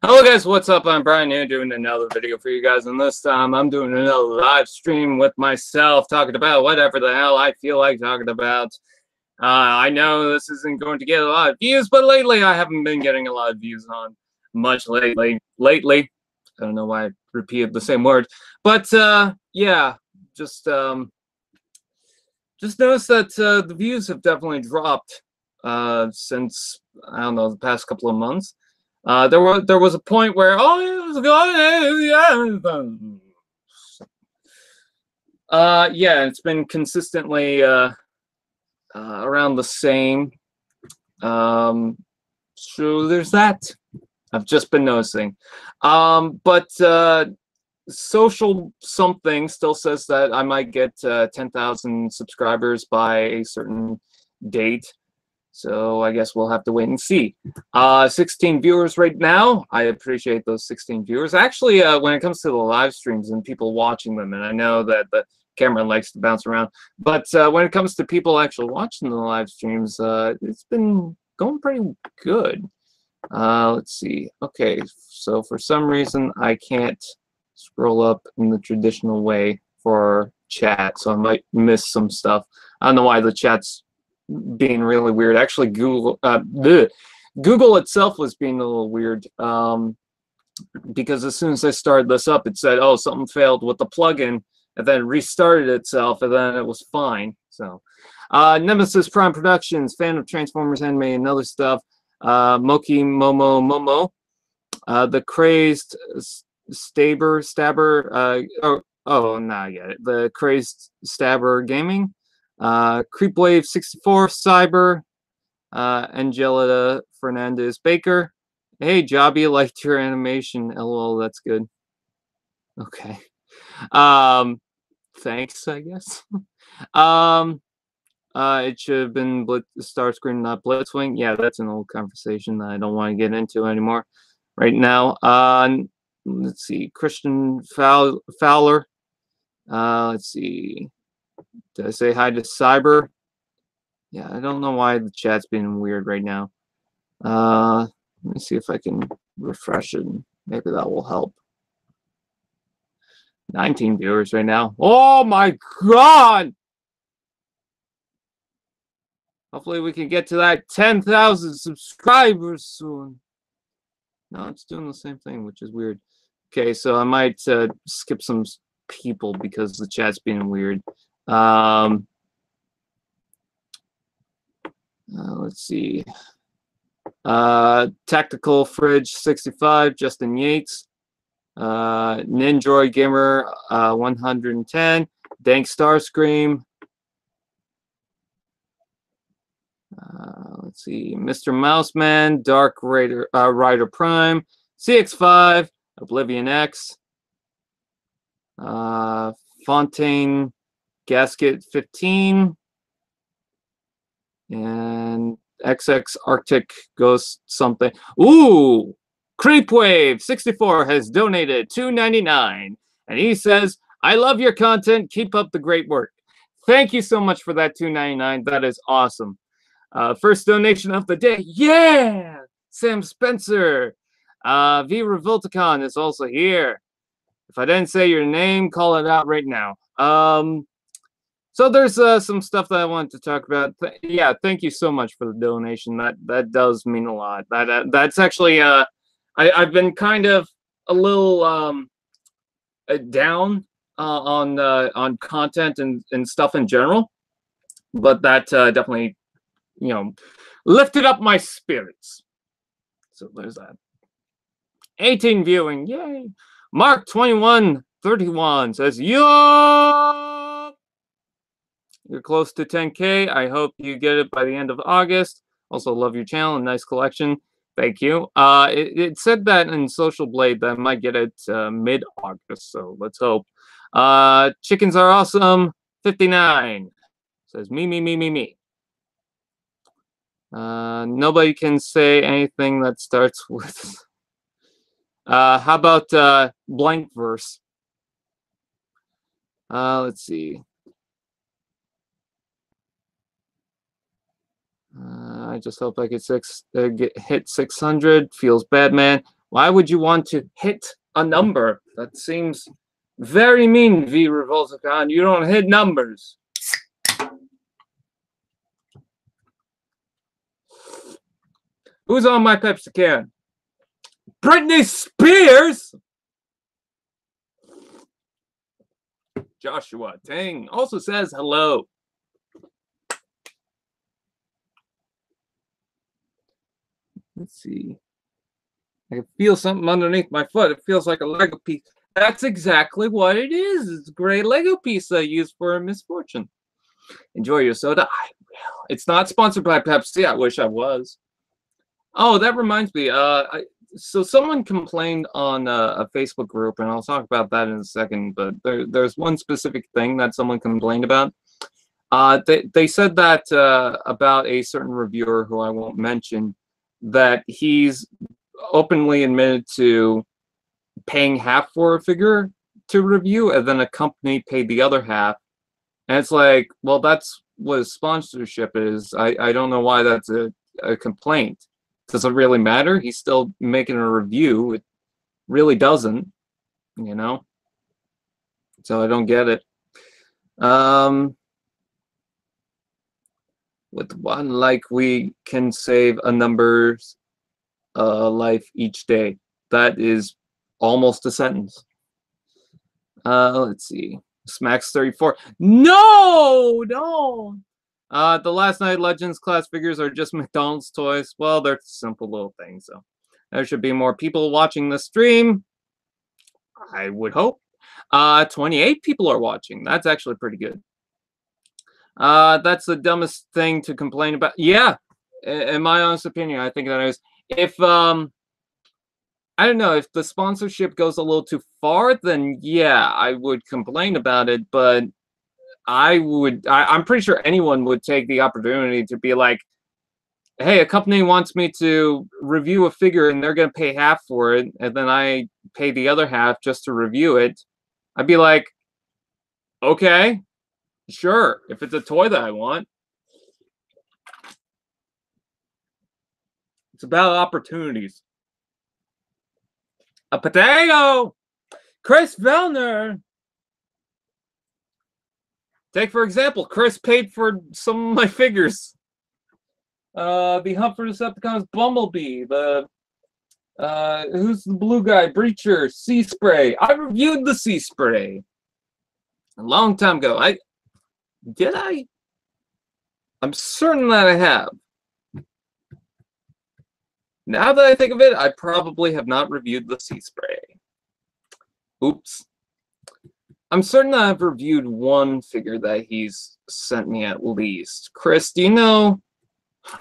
Hello guys, what's up? I'm Brian here doing another video for you guys, and this time I'm doing another live stream with myself talking about whatever the hell I feel like talking about. I know this isn't going to get a lot of views, but lately I haven't been getting a lot of views on much lately. I don't know why I repeated the same word, but yeah, just noticed that the views have definitely dropped since, I don't know, the past couple of months. There was a point where it was going, yeah, it's been consistently around the same. So there's that. I've just been noticing. But social something still says that I might get 10,000 subscribers by a certain date. So I guess we'll have to wait and see. 16 viewers right now. I appreciate those 16 viewers. Actually, when it comes to the live streams and people watching them, and I know that the camera likes to bounce around, but when it comes to people actually watching the live streams, it's been going pretty good. Let's see. Okay, so for some reason I can't scroll up in the traditional way for chat, so I might miss some stuff. I don't know why the chat's being really weird. Actually, Google itself was being a little weird, because as soon as I started this up, it said, "Oh, something failed with the plugin," and then restarted itself, and then it was fine. So, Nemesis Prime Productions, fan of Transformers anime and other stuff. Moki Momo, the Crazed Stabber, nah, I get it. The Crazed Stabber Gaming. Creepwave 64, Cyber, Angela Fernandez Baker. Hey, Jobby, liked your animation. LOL, that's good. Okay. Thanks, I guess. It should have been Starscream, not Blitzwing. Yeah, that's an old conversation that I don't want to get into anymore right now. Let's see, Christian Fowler. Let's see. Did I say hi to Cyber? Yeah, I don't know why the chat's being weird right now. Let me see if I can refresh it. Maybe that will help. 19 viewers right now. Oh my god! Hopefully we can get to that 10,000 subscribers soon. No, it's doing the same thing, which is weird. Okay, so I might skip some people because the chat's being weird. Let's see. Tactical Fridge 65, Justin Yates. Ninjroid Gamer 110. Dank Starscream. Let's see. Mr. Mouseman, Dark Rider Prime, CX5, Oblivion X. Fontaine Gasket 15. And XX Arctic Ghost something. Ooh! Creepwave 64 has donated $2.99, and he says, "I love your content. Keep up the great work." Thank you so much for that $2.99. That is awesome. First donation of the day. Yeah! Sam Spencer. V Revolticon is also here. If I didn't say your name, call it out right now. So there's some stuff that I wanted to talk about. Yeah, thank you so much for the donation. That does mean a lot. That's actually I've been kind of a little down on content and stuff in general, but that definitely, you know, lifted up my spirits. So there's that. 18 viewing, yay! Mark 2131 says, yo. You're close to 10K. I hope you get it by the end of August. Also, love your channel and nice collection. Thank you. It said that in Social Blade that I might get it mid-August, so let's hope. Chickens are awesome. 59 says me. Nobody can say anything that starts with. How about blank verse? Let's see. I just hope I could hit 600. Feels bad, man. Why would you want to hit a number? That seems very mean, V. Revolticon. You don't hit numbers. Who's on my Pepsi can? Britney Spears! Joshua Tang also says hello. Let's see. I can feel something underneath my foot. It feels like a Lego piece. That's exactly what it is. It's a gray Lego piece I use for a misfortune. Enjoy your soda. I will. It's not sponsored by Pepsi. I wish I was. Oh, that reminds me. So someone complained on a Facebook group, and I'll talk about that in a second. But there's one specific thing that someone complained about. They said that about a certain reviewer who I won't mention, that he's openly admitted to paying half for a figure to review, and then a company paid the other half. And it's like, well, that's what sponsorship is. I don't know why that's a complaint. Does it really matter? He's still making a review. It really doesn't, you know? So I don't get it. With one like, we can save a number's life each day. That is almost a sentence. Let's see. Smacks 34. No! The Last Night Legends class figures are just McDonald's toys. Well, they're simple little things, so there should be more people watching the stream. I would hope. 28 people are watching. That's actually pretty good. That's the dumbest thing to complain about. Yeah, in my honest opinion, I think that is. If I don't know, if the sponsorship goes a little too far, then yeah, I would complain about it. But I'm pretty sure anyone would take the opportunity to be like, hey, a company wants me to review a figure and they're going to pay half for it, and then I pay the other half just to review it. I'd be like, okay, sure, if it's a toy that I want. It's about opportunities. A potato! Chris Vellner! Take, for example, Chris paid for some of my figures. The Hunt for Decepticons Bumblebee. The who's the blue guy? Breacher. Sea Spray. I reviewed the Sea Spray a long time ago. Did I? I'm certain that I have. Now that I think of it, I probably have not reviewed the Sea Spray. Oops. I'm certain that I've reviewed one figure that he's sent me at least. Chris, do you know?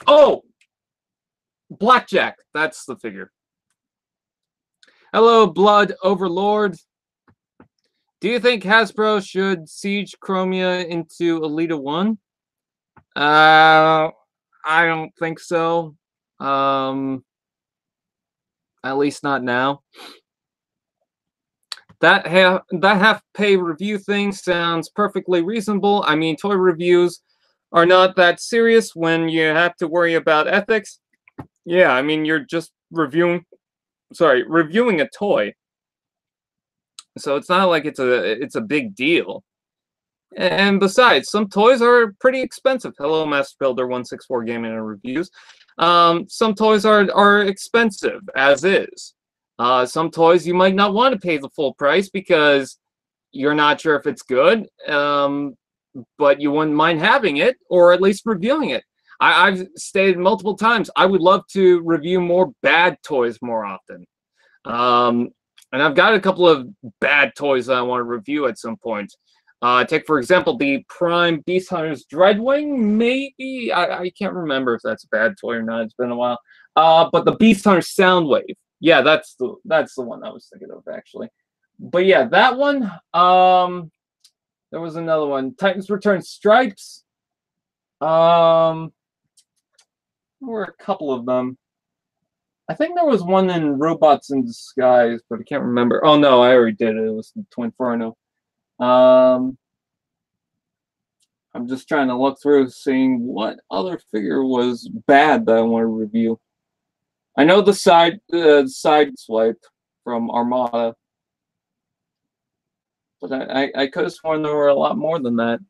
Oh! Blackjack. That's the figure. Hello, Blood Overlord. Do you think Hasbro should siege Chromia into Elita 1? I don't think so. At least not now. That half-pay review thing sounds perfectly reasonable. I mean, toy reviews are not that serious when you have to worry about ethics. Yeah, I mean, you're just reviewing a toy. So it's not like it's a big deal. And besides, some toys are pretty expensive. Hello, Master Builder 164 Gaming and Reviews. Some toys are expensive as is. Some toys you might not want to pay the full price because you're not sure if it's good, but you wouldn't mind having it or at least reviewing it. I've stated multiple times I would love to review more bad toys more often. And I've got a couple of bad toys that I want to review at some point. Take, for example, the Prime Beast Hunters Dreadwing. Maybe I can't remember if that's a bad toy or not. It's been a while. But the Beast Hunter Soundwave. Yeah, that's the one I was thinking of, actually. But yeah, that one. There was another one. Titans Return Stripes. There were a couple of them. I think there was one in Robots in Disguise, but I can't remember. Oh no, I already did it. It was the Twinferno. I'm just trying to look through, seeing what other figure was bad that I want to review. I know the side swipe from Armada, but I could have sworn there were a lot more than that.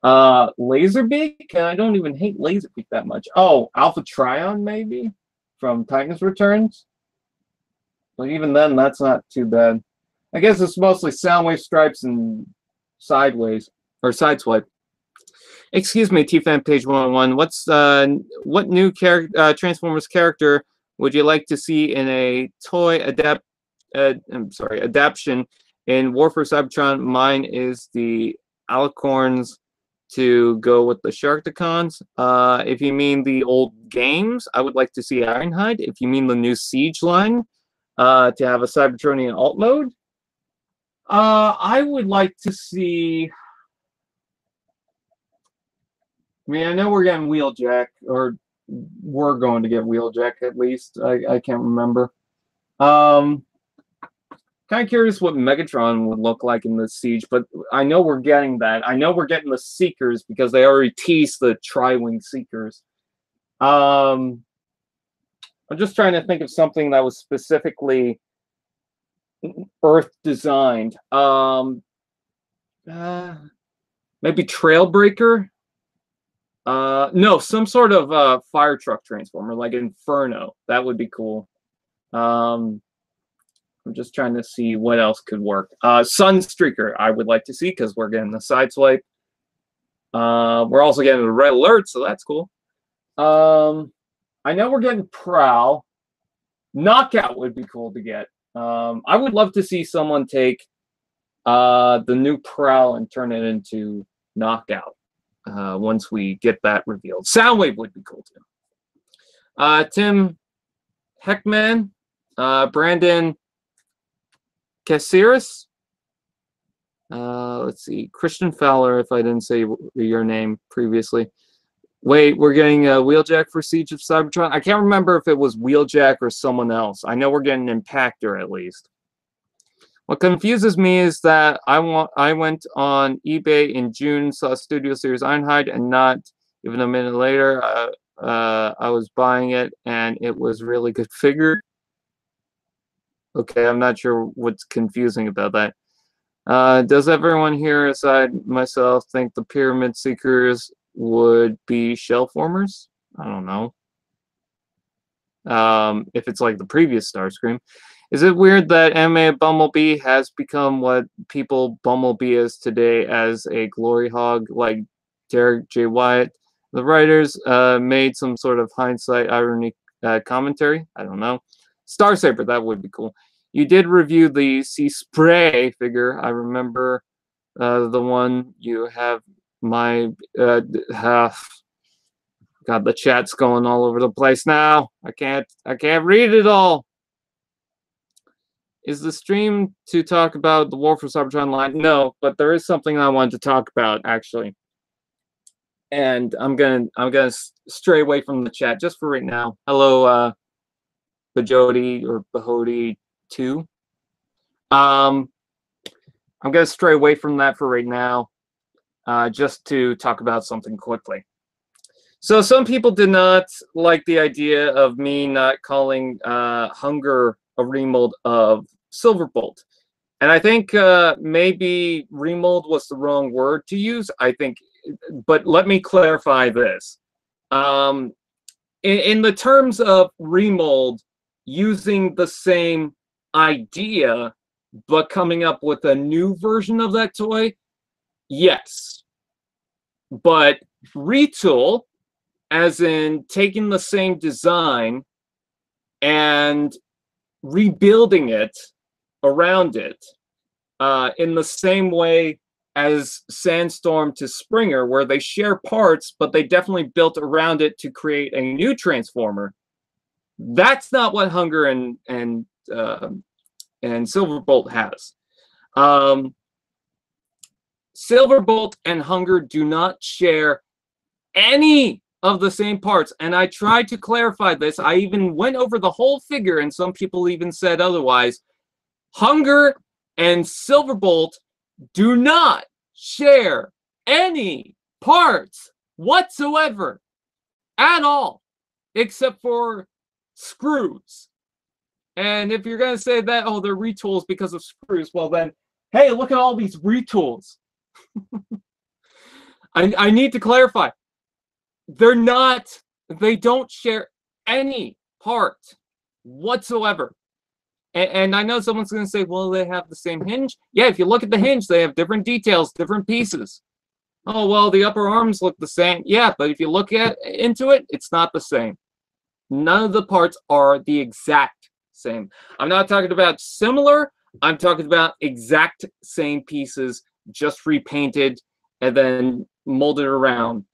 Laserbeak, and I don't even hate Laserbeak that much. Oh, Alpha Trion maybe from Titan's Returns. But even then, that's not too bad. I guess it's mostly Soundwave Stripes and Sideways or Sideswipe. Excuse me, T-Fan page 101. What new Transformers character would you like to see in a toy adaptation in War for Cybertron? Mine is the Alicorns to go with the Sharkticons. If you mean the old games, I would like to see Ironhide. If you mean the new Siege line, to have a Cybertronian alt mode, I would like to see. I mean, I know we're getting Wheeljack, or we're going to get Wheeljack at least. I can't remember. Kind of curious what Megatron would look like in the Siege, but I know we're getting that. I know we're getting the Seekers because they already teased the Tri-Wing Seekers. I'm just trying to think of something that was specifically Earth designed. Maybe Trailbreaker. No, some sort of fire truck transformer, like Inferno. That would be cool. I'm just trying to see what else could work. Sunstreaker, I would like to see because we're getting the Sideswipe. We're also getting the Red Alert, so that's cool. I know we're getting Prowl. Knockout would be cool to get. I would love to see someone take the new Prowl and turn it into Knockout. Once we get that revealed. Soundwave would be cool too. Tim Heckman, Brandon Caceres. Let's see, Christian Fowler, if I didn't say your name previously. Wait, we're getting a Wheeljack for Siege of Cybertron? I can't remember if it was Wheeljack or someone else. I know we're getting Impactor at least. What confuses me is that I went on eBay in June, saw Studio Series Ironhide, and not even a minute later, I was buying it, and it was really good figure. Okay, I'm not sure what's confusing about that. Does everyone here, aside myself, think the Pyramid Seekers would be shell formers? I don't know. If it's like the previous Starscream. Is it weird that anime Bumblebee has become what people Bumblebee is today as a glory hog like Derek J. Wyatt? The writers made some sort of hindsight irony commentary. I don't know. Star Saber, that would be cool. You did review the Sea Spray figure. I remember the one you have my God, the chat's going all over the place now. I can't read it all. Is the stream to talk about the War for Cybertron line? No, but there is something I wanted to talk about actually, and I'm gonna stray away from the chat just for right now. Hello, Bajodi or Bahodi 2. I'm gonna stray away from that for right now, just to talk about something quickly. So some people did not like the idea of me not calling Hunger a remold of Silverbolt. And I think maybe remold was the wrong word to use. I think, but let me clarify this. In the terms of remold, using the same idea, but coming up with a new version of that toy, yes. But retool, as in taking the same design and rebuilding it around it in the same way as Sandstorm to Springer, where they share parts, but they definitely built around it to create a new Transformer. That's not what Hunger and Silverbolt has. Silverbolt and Hunger do not share any of the same parts, and I tried to clarify this. I even went over the whole figure, and some people even said otherwise. Hunger and Silverbolt do not share any parts whatsoever at all, except for screws. And if you're going to say that, oh, they're retools because of screws, well then, hey, look at all these retools. I need to clarify. They're not, they don't share any part whatsoever. And I know someone's going to say, well, they have the same hinge. Yeah, if you look at the hinge, they have different details, different pieces. Oh, well, the upper arms look the same. Yeah, but if you look into it, it's not the same. None of the parts are the exact same. I'm not talking about similar. I'm talking about exact same pieces, just repainted and then molded around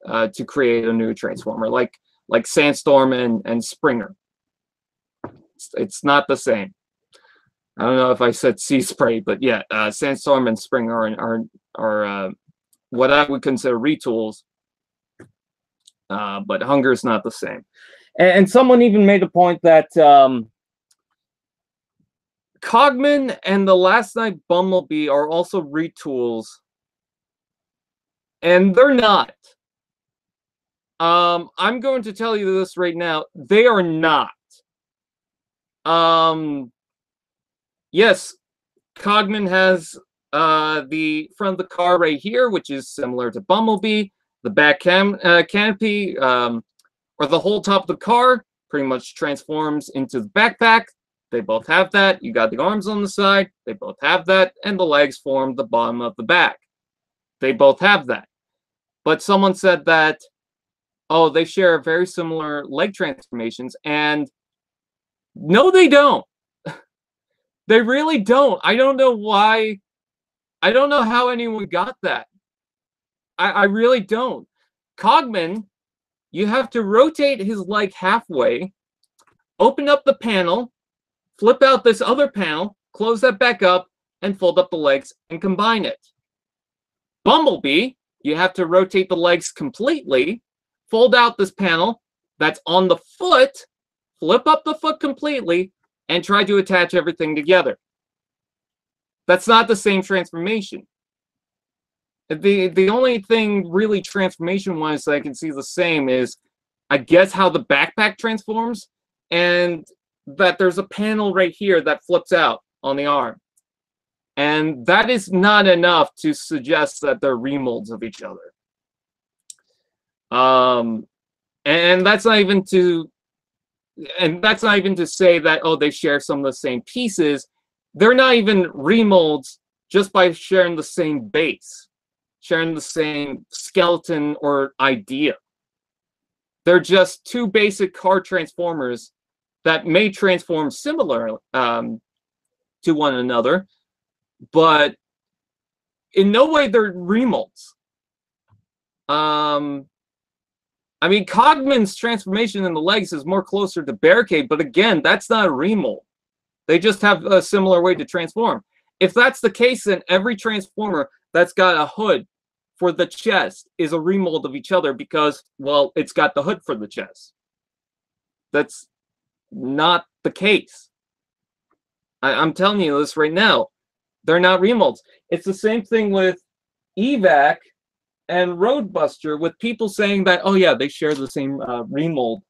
to create a new transformer, like Sandstorm and Springer. It's not the same. I don't know if I said Sea Spray, but yeah, Sandstorm and Springer are what I would consider retools, but Hunger is not the same. And someone even made a point that Cogman and the Last Night Bumblebee are also retools, and they're not. I'm going to tell you this right now. They are not. Yes, Cogman has the front of the car right here, which is similar to Bumblebee. The back canopy, or the whole top of the car, pretty much transforms into the backpack. They both have that. You got the arms on the side. They both have that. And the legs form the bottom of the back. They both have that. But someone said that, oh, they share very similar leg transformations. And no, they don't. They really don't. I don't know why. I don't know how anyone got that. I really don't. Cogman, you have to rotate his leg halfway, open up the panel, flip out this other panel, close that back up, and fold up the legs and combine it. Bumblebee, you have to rotate the legs completely, fold out this panel that's on the foot, flip up the foot completely, and try to attach everything together. That's not the same transformation. The only thing really transformation-wise that I can see the same is, I guess, how the backpack transforms, and that there's a panel right here that flips out on the arm. And that is not enough to suggest that they're remolds of each other. And that's not even to say that, oh, they share some of the same pieces. They're not even remolds just by sharing the same base, sharing the same skeleton or idea. They're just two basic car transformers that may transform similar to one another, but in no way they're remolds. I mean, Cogman's transformation in the legs is more closer to Barricade, but again, that's not a remold. They just have a similar way to transform. If that's the case, then every transformer that's got a hood for the chest is a remold of each other because, well, it's got the hood for the chest. That's not the case. I'm telling you this right now. They're not remolds. It's the same thing with Evac and Roadbuster, with people saying that, oh yeah, they share the same remold,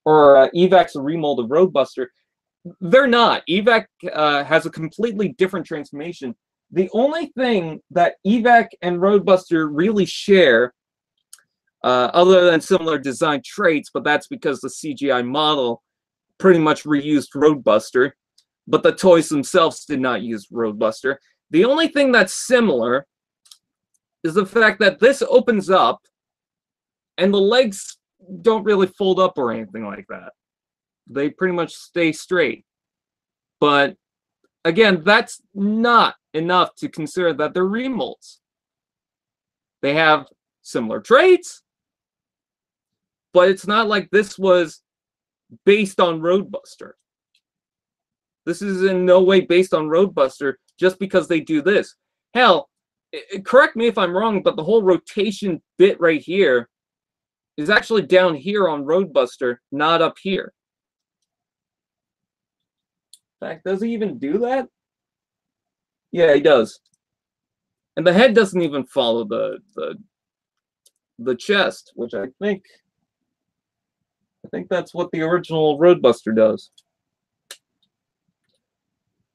or Evac's a remold of Roadbuster. They're not. Evac has a completely different transformation. The only thing that Evac and Roadbuster really share, other than similar design traits, but that's because the CGI model pretty much reused Roadbuster, but the toys themselves did not use Roadbuster. The only thing that's similar is the fact that this opens up and the legs don't really fold up or anything like that. They pretty much stay straight. But again, that's not enough to consider that they're remolds. They have similar traits, but it's not like this was based on Roadbuster. This is in no way based on Roadbuster just because they do this. Hell, correct me if I'm wrong, but the whole rotation bit right here is actually down here on Roadbuster, not up here. In fact, does he even do that? Yeah, he does. And the head doesn't even follow the chest, which I think I think that's what the original Roadbuster does.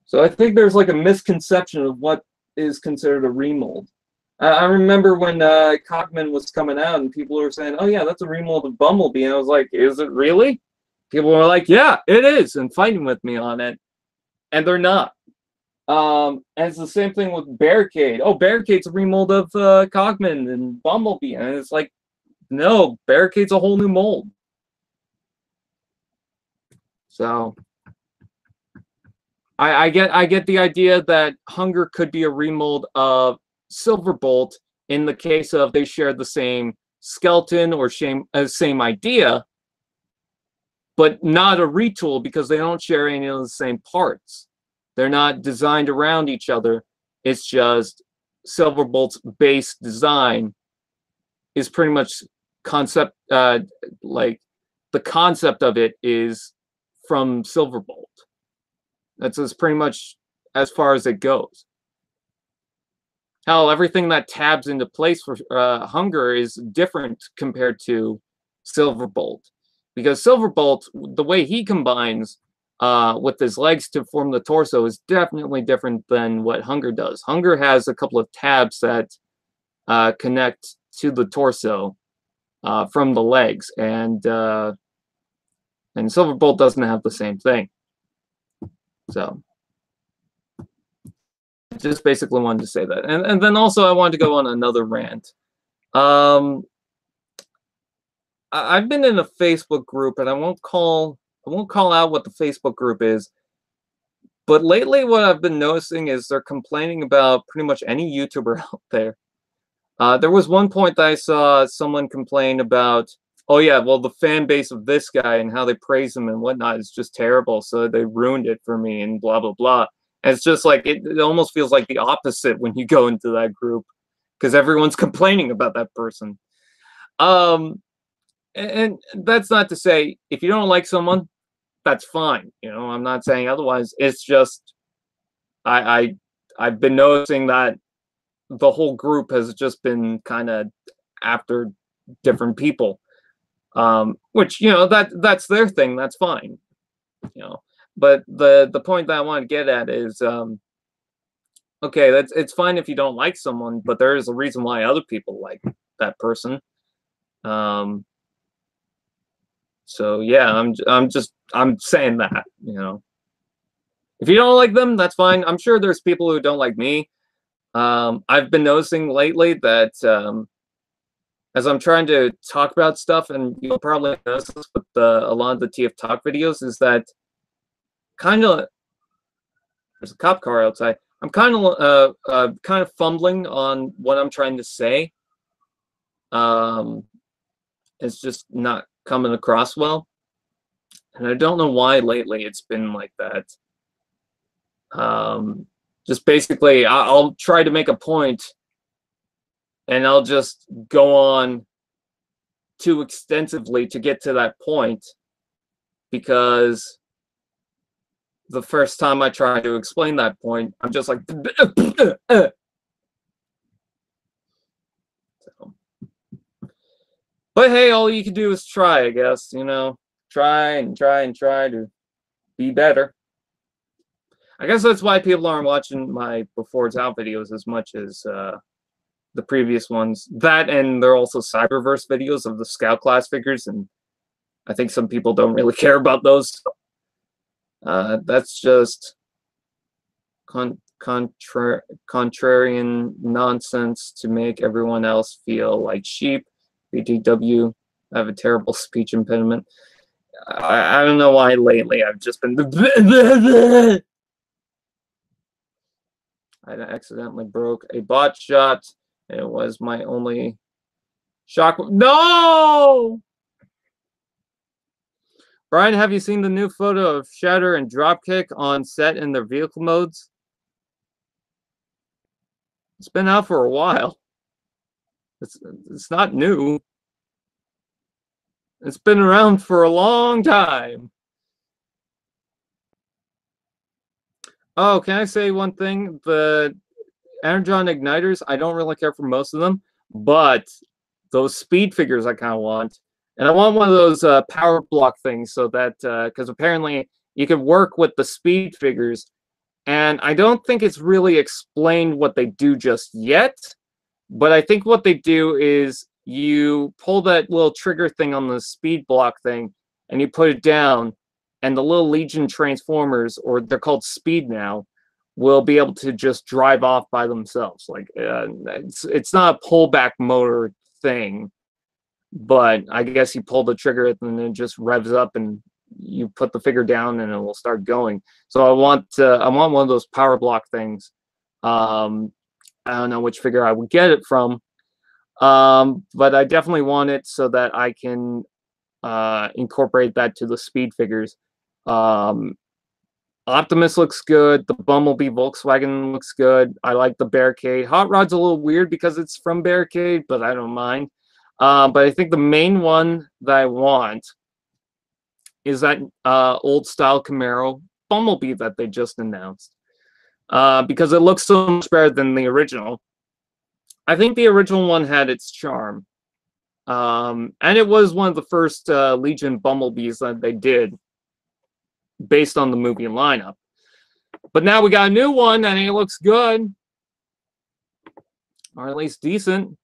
So I think there's like a misconception of what is considered a remold. I remember when Cogman was coming out and people were saying, oh yeah, that's a remold of Bumblebee. And I was like, is it really? People were like, yeah, it is, and fighting with me on it. And they're not. And it's the same thing with Barricade. Oh, Barricade's a remold of Cogman and Bumblebee. And it's like, no, Barricade's a whole new mold. So I get the idea that Hunger could be a remold of Silverbolt in the case of they share the same skeleton or same idea, but not a retool because they don't share any of the same parts. They're not designed around each other. It's just Silverbolt's base design is pretty much concept, like the concept of it is from Silverbolt. That's pretty much as far as it goes. Hell, everything that tabs into place for Hunger is different compared to Silverbolt. Because Silverbolt, the way he combines with his legs to form the torso is definitely different than what Hunger does. Hunger has a couple of tabs that connect to the torso from the legs, and Silverbolt doesn't have the same thing. So, just basically wanted to say that, and then also I wanted to go on another rant. I've been in a Facebook group, and I won't call out what the Facebook group is, but lately what I've been noticing is they're complaining about pretty much any YouTuber out there. There was one point that I saw someone complain about, oh yeah, well the fan base of this guy and how they praise him and whatnot is just terrible, so they ruined it for me and blah blah blah. And it's just like it almost feels like the opposite when you go into that group because everyone's complaining about that person. And that's not to say if you don't like someone, that's fine. You know, I'm not saying otherwise. It's just I've been noticing that the whole group has just been kind of after different people, which, you know, that's their thing. That's fine, you know. But the point that I want to get at is, okay, it's fine if you don't like someone, but there is a reason why other people like that person. So yeah, I'm saying that, you know, if you don't like them, that's fine. I'm sure there's people who don't like me. I've been noticing lately that as I'm trying to talk about stuff, and you'll probably notice this with a lot of the TF Talk videos, is that kind of there's a cop car outside. I'm kind of fumbling on what I'm trying to say. It's just not coming across well, and I don't know why lately it's been like that. Just basically, I'll try to make a point, and I'll just go on too extensively to get to that point, because the first time I try to explain that point, I'm just like, so. But hey, all you can do is try, I guess, you know, try to be better. I guess that's why people aren't watching my Before It's Out videos as much as the previous ones. That, and they're also Cyberverse videos of the Scout class figures, and I think some people don't really care about those. That's just contrarian nonsense to make everyone else feel like sheep. BTW, I have a terrible speech impediment. I don't know why lately I've just been... I accidentally broke a bot shot, and it was my only shock. No! Brian, have you seen the new photo of Shatter and Dropkick on set in their vehicle modes? It's been out for a while. It's not new. It's been around for a long time. Oh, can I say one thing? The Energon Igniters, I don't really care for most of them, but those speed figures I kind of want. And I want one of those power block things so that, because apparently you can work with the speed figures, and I don't think it's really explained what they do just yet, but I think what they do is you pull that little trigger thing on the speed block thing, and you put it down, and the little Legion Transformers, or they're called Speed now, will be able to just drive off by themselves. Like, it's not a pullback motor thing, but I guess you pull the trigger and then it just revs up, and you put the figure down and it will start going. So I want one of those power block things. I don't know which figure I would get it from, but I definitely want it so that I can incorporate that to the speed figures. Optimus looks good. The Bumblebee Volkswagen looks good. I like the Barricade. Hot Rod's a little weird because it's from Barricade, but I don't mind. But I think the main one that I want is that old style Camaro Bumblebee that they just announced, because it looks so much better than the original. I think the original one had its charm, and it was one of the first Legion Bumblebees that they did based on the movie lineup. But now we got a new one, and it looks good, or at least decent.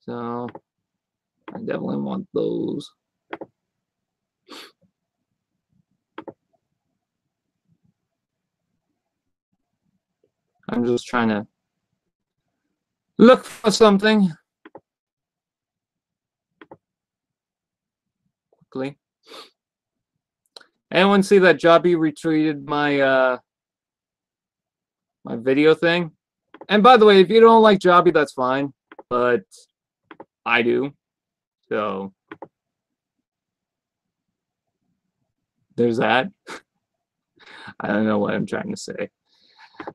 So I definitely want those. I'm just trying to look for something quickly. Anyone see that Jobby retweeted my my video thing? And by the way, if you don't like Jobby, that's fine, but I do. So there's that. I don't know what I'm trying to say.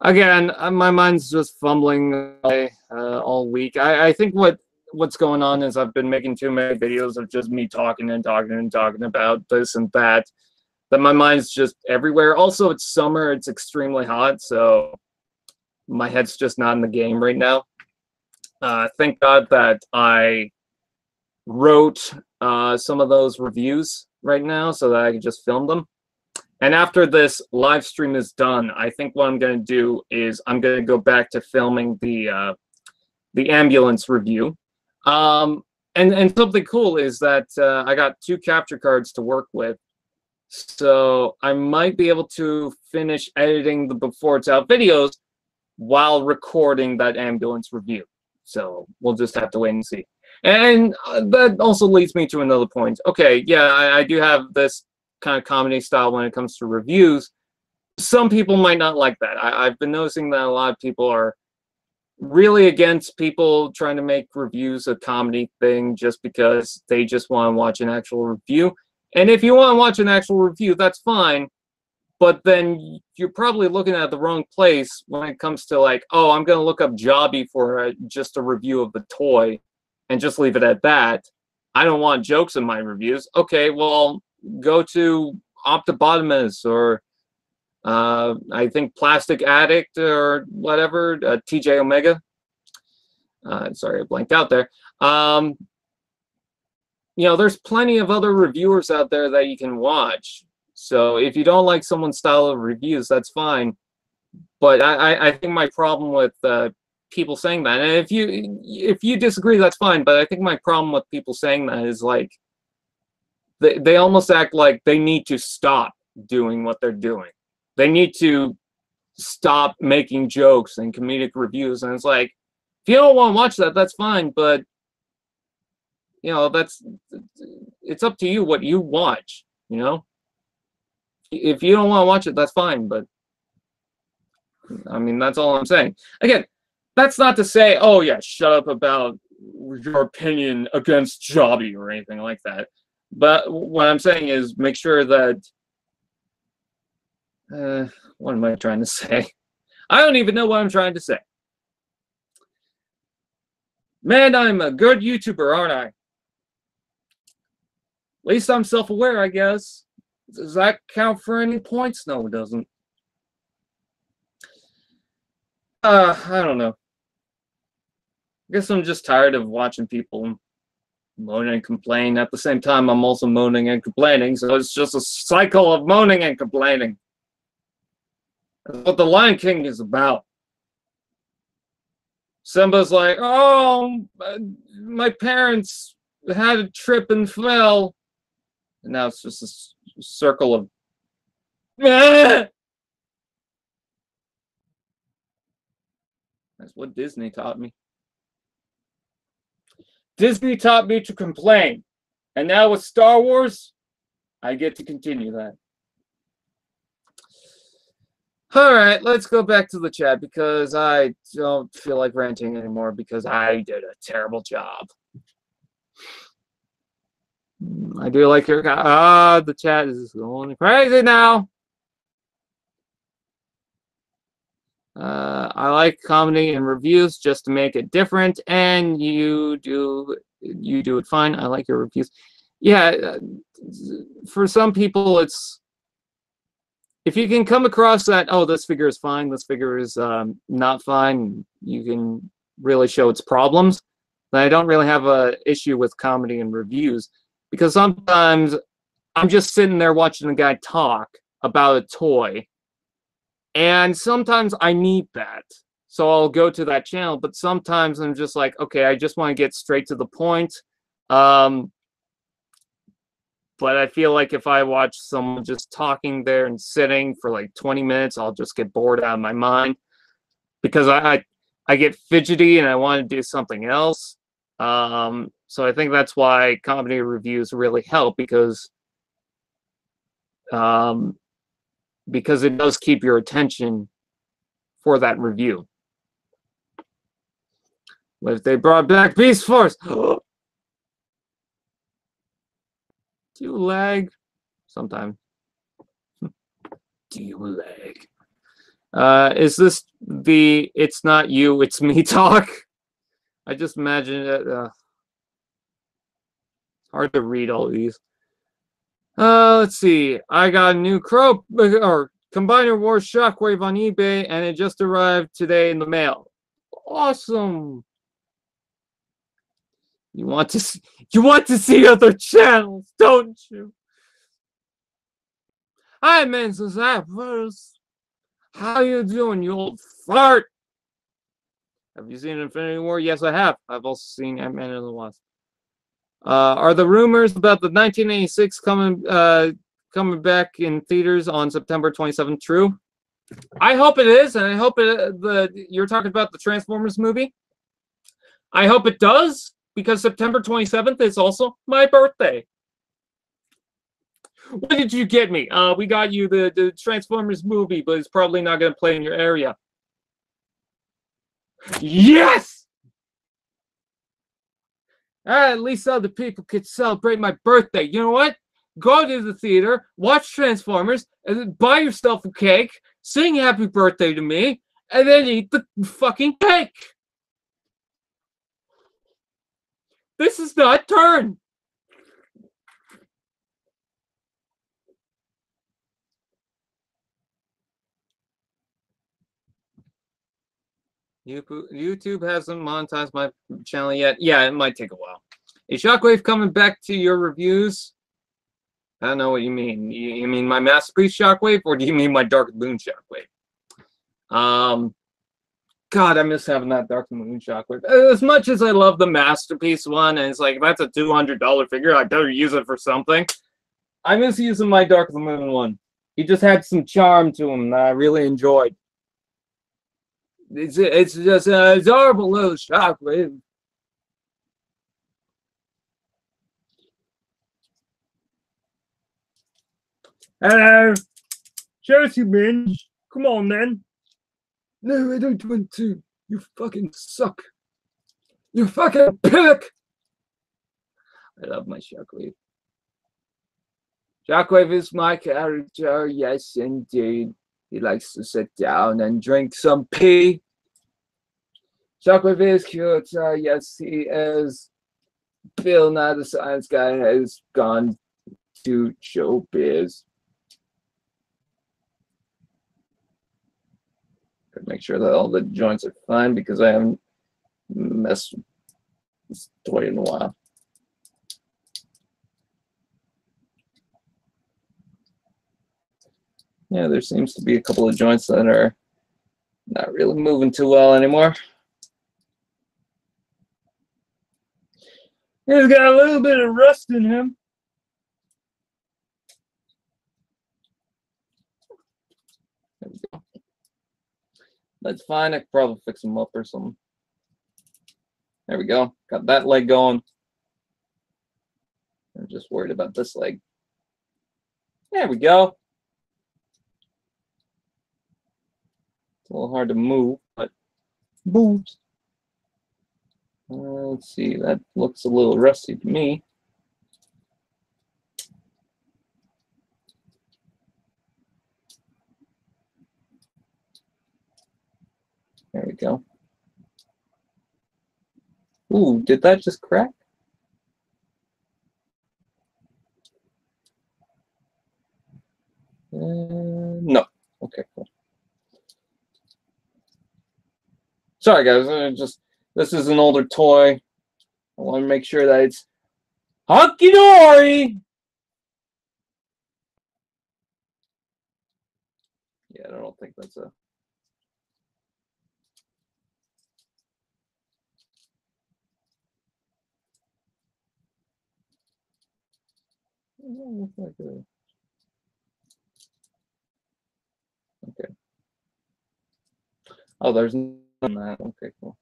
Again, my mind's just fumbling away, all week. I think what's going on is I've been making too many videos of just me talking and talking and talking about this and that my mind's just everywhere. Also, it's summer. It's extremely hot, so my head's just not in the game right now. Thank God that I wrote some of those reviews right now so that I could just film them. And after this live stream is done, I think what I'm going to do is I'm going to go back to filming the ambulance review. And something cool is that I got 2 capture cards to work with. So I might be able to finish editing the before it's out videos while recording that ambulance review. So we'll just have to wait and see. And that also leads me to another point. Okay, yeah, I do have this kind of comedy style when it comes to reviews. Some people might not like that. I've been noticing that a lot of people are really against people trying to make reviews a comedy thing just because they just want to watch an actual review. And if you want to watch an actual review, that's fine. But then you're probably looking at the wrong place when it comes to like, oh, I'm going to look up Jobby for just a review of the toy and just leave it at that. I don't want jokes in my reviews. Okay, well, go to Optibotimus or I think Plastic Addict or whatever, TJ Omega. Sorry, I blanked out there. You know, there's plenty of other reviewers out there that you can watch. So if you don't like someone's style of reviews, that's fine. But I think my problem with people saying that, and if you disagree, that's fine. But I think my problem with people saying that is like they almost act like they need to stop doing what they're doing. They need to stop making jokes and comedic reviews. And it's like, if you don't want to watch that, that's fine. But you know, it's up to you what you watch, you know? If you don't want to watch it, that's fine, but I mean, that's all I'm saying. Again, that's not to say, oh yeah, shut up about your opinion against Jobby or anything like that. But what I'm saying is make sure that, what am I trying to say? I don't even know what I'm trying to say. Man, I'm a good YouTuber, aren't I? At least I'm self-aware, I guess. Does that count for any points? No, it doesn't. I don't know. I guess I'm just tired of watching people moan and complain. At the same time, I'm also moaning and complaining, so it's just a cycle of moaning and complaining. That's what The Lion King is about. Simba's like, oh, my parents had a trip and fell. And now it's just a circle of... That's what Disney taught me. Disney taught me to complain. And now with Star Wars, I get to continue that. All right, let's go back to the chat because I don't feel like ranting anymore because I did a terrible job. I do like your... the chat is going crazy now. I like comedy and reviews just to make it different, and you do it fine. I like your reviews. Yeah, for some people, it's... If you can come across that, oh, this figure is fine, this figure is not fine, you can really show its problems, then I don't really have an issue with comedy and reviews. Because sometimes I'm just sitting there watching a guy talk about a toy, and sometimes I need that. So I'll go to that channel, but sometimes I'm just like, okay, I just want to get straight to the point. But I feel like if I watch someone just talking there and sitting for like 20 minutes, I'll just get bored out of my mind. Because I get fidgety and I want to do something else. So I think that's why comedy reviews really help, because it does keep your attention for that review. What if they brought back Beast Force? Do you lag? Sometimes. Do you lag? Is this the "it's not you, it's me" talk? I just imagine it. It's hard to read all of these. Let's see. I got a new Combiner Wars Shockwave on eBay, and it just arrived today in the mail. Awesome. You want to see other channels, don't you? Hi, Men's Apples. How you doing, you old fart? Have you seen Infinity War? Yes, I have. I've also seen Ant-Man and the Wasp. Are the rumors about the 1986 coming back in theaters on September 27th true? I hope it is, and I hope you're talking about the Transformers movie. I hope it does, because September 27th is also my birthday. What did you get me? We got you the Transformers movie, but it's probably not going to play in your area. Yes! At least other people could celebrate my birthday. You know what? Go to the theater, watch Transformers, and then buy yourself a cake, sing happy birthday to me, and then eat the fucking cake. This is not turn. YouTube hasn't monetized my channel yet. Yeah, it might take a while. Is Shockwave coming back to your reviews? I don't know what you mean. You mean my Masterpiece Shockwave, or do you mean my Dark Moon Shockwave? God, I miss having that Dark Moon Shockwave. As much as I love the Masterpiece one, and it's like, that's a $200 figure, I better use it for something. I miss using my Dark Moon one. He just had some charm to him that I really enjoyed. It's just an adorable little Shockwave. Chelsea Minge, come on then. No, I don't want to. You fucking suck. You fucking pig. I love my Shockwave. Shockwave is my character, yes indeed. He likes to sit down and drink some pee. Shockwave is cute, yes he is. Bill Nye the Science Guy has gone to showbiz. Make sure that all the joints are fine because I haven't messed with this toy in a while. Yeah, there seems to be a couple of joints that are not really moving too well anymore. He's got a little bit of rust in him. There we go. That's fine. I could probably fix him up or something. There we go. Got that leg going. I'm just worried about this leg. There we go. It's a little hard to move, but moves. Let's see. That looks a little rusty to me. There we go. Ooh, did that just crack? No. Okay, cool. Sorry, guys. This is an older toy. I want to make sure that it's hunky dory. Yeah, I don't think that's a. Okay. Oh, there's none on that. Okay, cool.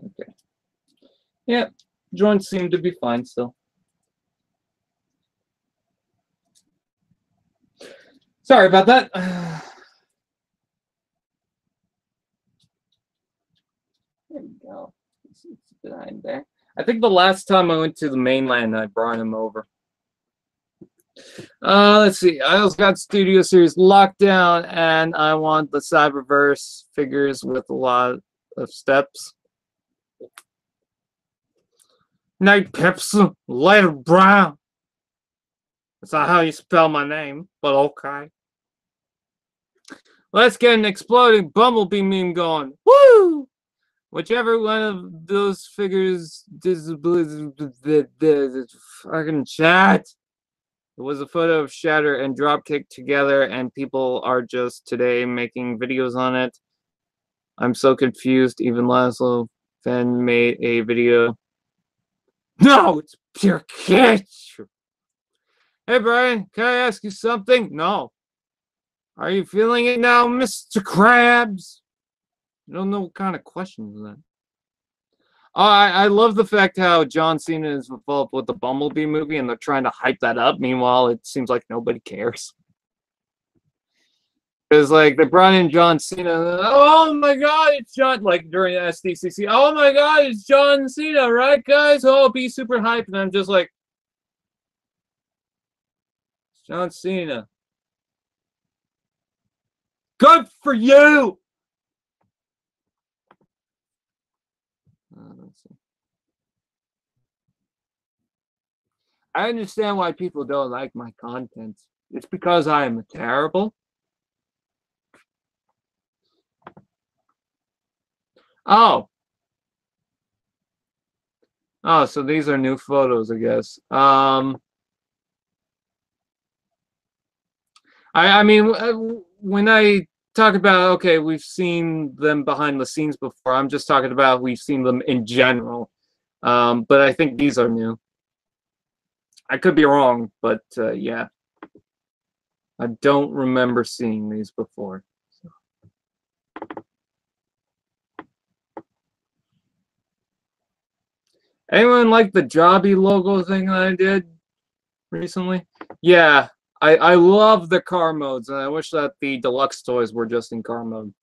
Okay. Yeah, joints seem to be fine still. Sorry about that. There we go. It's behind there. I think the last time I went to the mainland, I brought him over. Let's see. I also got Studio Series Lockdown, and I want the Cyberverse figures with a lot of steps. Night Pips, Lighter Brown. That's not how you spell my name, but okay. Let's get an exploding Bumblebee meme going. Woo! Whichever one of those figures fucking chat. It was a photo of Shatter and Dropkick together, and people are just today making videos on it. I'm so confused. Even Laszlo Fan made a video. No, it's pure kitsch. Hey, Brian, can I ask you something? No. Are you feeling it now, Mr. Krabs? I don't know what kind of question is that. Oh, I love the fact how John Cena is involved with the Bumblebee movie, and they're trying to hype that up. Meanwhile, it seems like nobody cares. Because, like, they brought in John Cena. Oh, my God, it's John. Like, during SDCC. Oh, my God, it's John Cena, right, guys? Oh, be super hyped. And I'm just like, it's John Cena. Good for you! Let's see. I understand why people don't like my content. It's because I am terrible. Oh. Oh, so these are new photos, I guess. I mean, when I talk about, okay, we've seen them behind the scenes before, I'm just talking about we've seen them in general. But I think these are new. I could be wrong, but yeah. I don't remember seeing these before. So. Anyone like the Jobby logo thing that I did recently? Yeah, I love the car modes, and I wish that the deluxe toys were just in car mode.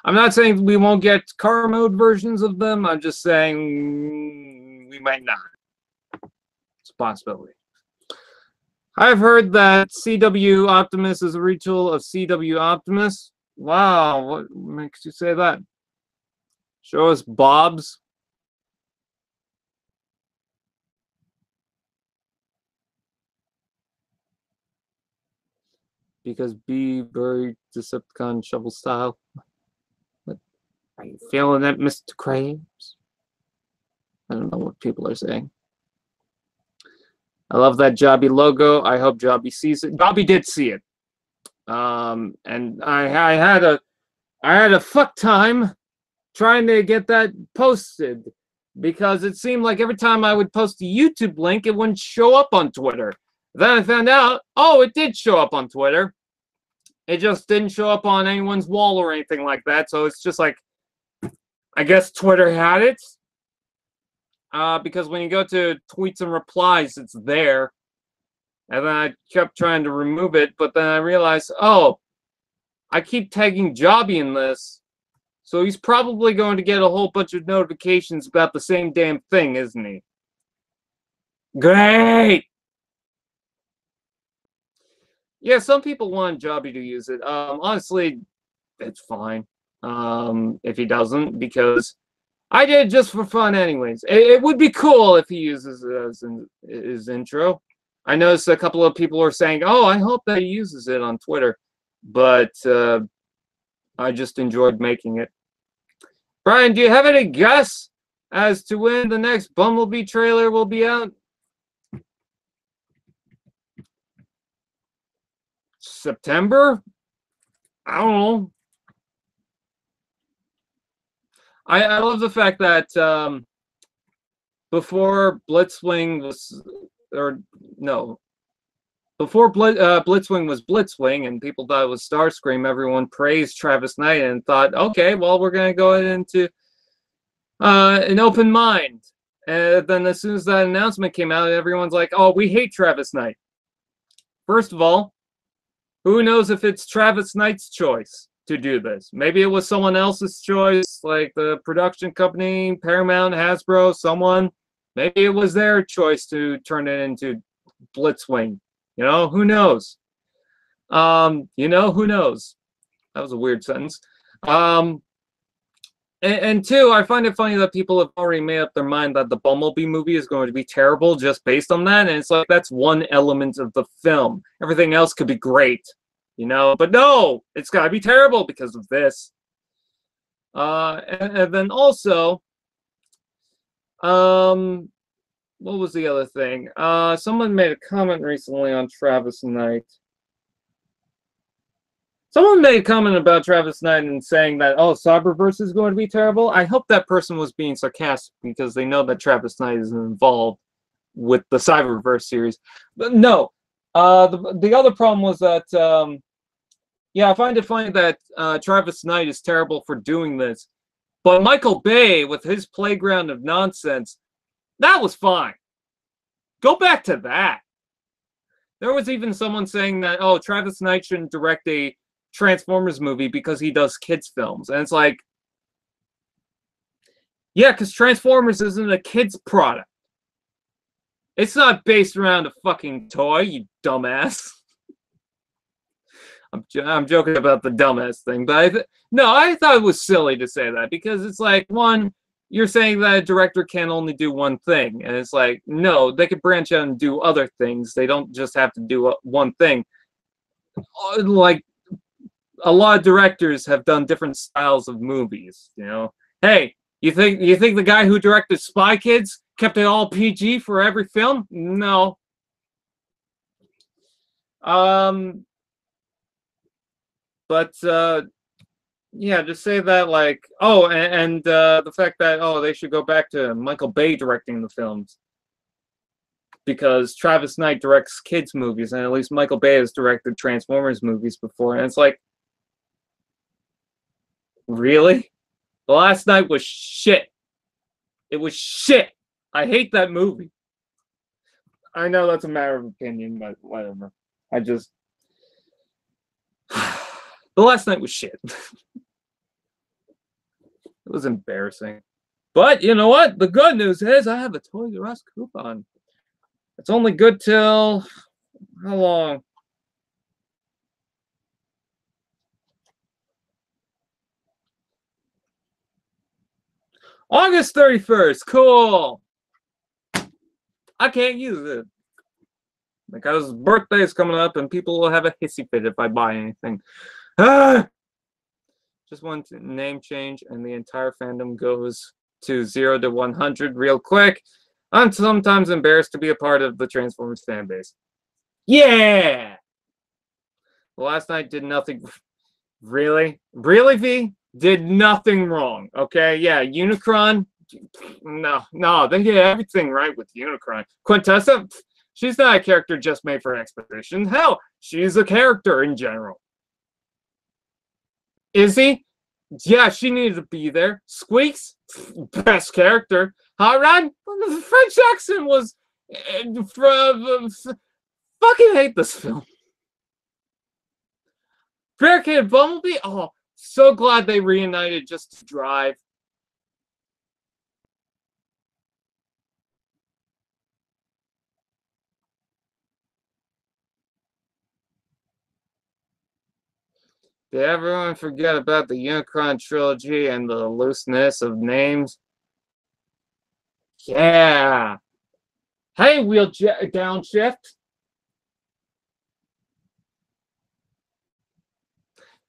I'm not saying we won't get car mode versions of them. I'm just saying we might not. It's a possibility. I've heard that CW Optimus is a retool of CW Optimus. Wow, what makes you say that? Show us Bob's. Because B buried Decepticon shovel style. What? Right. You feeling that, Mr. Krabs? I don't know what people are saying. I love that Jobby logo. I hope Jobby sees it. Jobby did see it. And I had a fuck time trying to get that posted because it seemed like every time I would post a YouTube link, it wouldn't show up on Twitter. Then I found out, oh, it did show up on Twitter. It just didn't show up on anyone's wall or anything like that. So it's just like, I guess Twitter had it. Because when you go to tweets and replies, it's there. And then I kept trying to remove it, but then I realized, oh, I keep tagging Jobby in this. So he's probably going to get a whole bunch of notifications about the same damn thing, isn't he? Great! Yeah, some people want Jobby to use it. Honestly, it's fine if he doesn't, because I did it just for fun anyways. It would be cool if he uses it as his intro. I noticed a couple of people are saying, oh, I hope that he uses it on Twitter. But I just enjoyed making it. Brian, do you have any guess as to when the next Bumblebee trailer will be out? September? I don't know. I love the fact that before Blitzwing was, or no, before Blitzwing was Blitzwing and people thought it was Starscream, everyone praised Travis Knight and thought, okay, well, we're going to go into an open mind. And then as soon as that announcement came out, everyone's like, oh, we hate Travis Knight. First of all, who knows if it's Travis Knight's choice to do this? Maybe it was someone else's choice, like the production company, Paramount, Hasbro, someone. Maybe it was their choice to turn it into Blitzwing. You know, who knows? You know, who knows? That was a weird sentence. And two, I find it funny that people have already made up their mind that the Bumblebee movie is going to be terrible just based on that. And it's like, that's one element of the film. Everything else could be great, you know? But no, it's got to be terrible because of this. And then also, what was the other thing? Someone made a comment recently on Travis Knight. Someone made a comment about Travis Knight and saying that, oh, Cyberverse is going to be terrible. I hope that person was being sarcastic because they know that Travis Knight is involved with the Cyberverse series. But no, the other problem was that, yeah, I find it funny that Travis Knight is terrible for doing this. But Michael Bay, with his playground of nonsense, that was fine. Go back to that. There was even someone saying that, oh, Travis Knight shouldn't direct a Transformers movie because he does kids films. And it's like, yeah, because Transformers isn't a kids product. It's not based around a fucking toy, you dumbass. I'm joking about the dumbass thing, but I thought it was silly to say that because it's like, one, you're saying that a director can only do one thing, and it's like, no, they could branch out and do other things. They don't just have to do one thing. Like, a lot of directors have done different styles of movies, you know. Hey, you think the guy who directed Spy Kids kept it all PG for every film? No. But yeah, just say that, like, oh, and the fact that, oh, they should go back to Michael Bay directing the films because Travis Knight directs kids movies, and at least Michael Bay has directed Transformers movies before, and it's like, really? The Last Night was shit. It was shit. I hate that movie. I know that's a matter of opinion, but whatever. I just... The Last Night was shit. It was embarrassing. But you know what? The good news is I have a Toys R Us coupon. It's only good till... how long? August 31st. Cool. I can't use it because birthday's coming up and people will have a hissy fit if I buy anything. Just one name change, and the entire fandom goes to 0 to 100 real quick. I'm sometimes embarrassed to be a part of the Transformers fan base. Yeah! Last night did nothing. Really? Really, V? Did nothing wrong. Okay, yeah, Unicron. No, they did everything right with Unicron. Quintessa, she's not a character just made for exposition. Hell, she's a character in general. Izzy? Yeah, she needed to be there. Squeaks? Best character. Hot Rod? The French accent was... fucking hate this film. Barricaded Bumblebee? Oh, so glad they reunited just to drive. Did everyone forget about the Unicron trilogy and the looseness of names? Yeah. Hey, wheel downshift.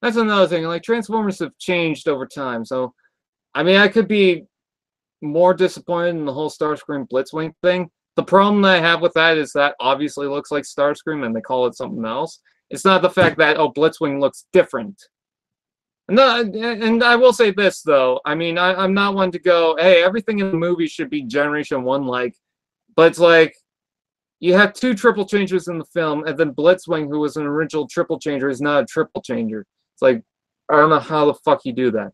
That's another thing. Like, Transformers have changed over time. So, I mean, I could be more disappointed in the whole Starscream Blitzwing thing. The problem that I have with that is that obviously looks like Starscream and they call it something else. It's not the fact that, oh, Blitzwing looks different. No, and I will say this, though. I mean, I'm not one to go, hey, everything in the movie should be Generation 1 like. But it's like, you have 2 triple changers in the film, and then Blitzwing, who was an original triple changer, is not a triple changer. It's like, I don't know how the fuck you do that.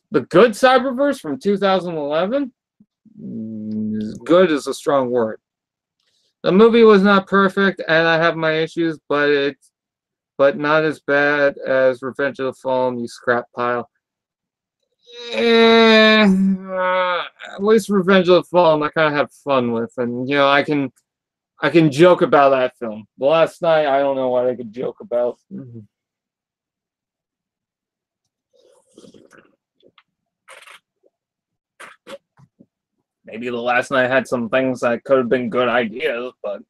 The good Cyberverse from 2011? Good is a strong word. The movie was not perfect, and I have my issues, but not as bad as Revenge of the Fallen, you scrap pile. At least Revenge of the Fallen I kind of have fun with, and you know I can joke about that film. The last night I don't know what I could joke about. Maybe the last night had some things that could have been good ideas, but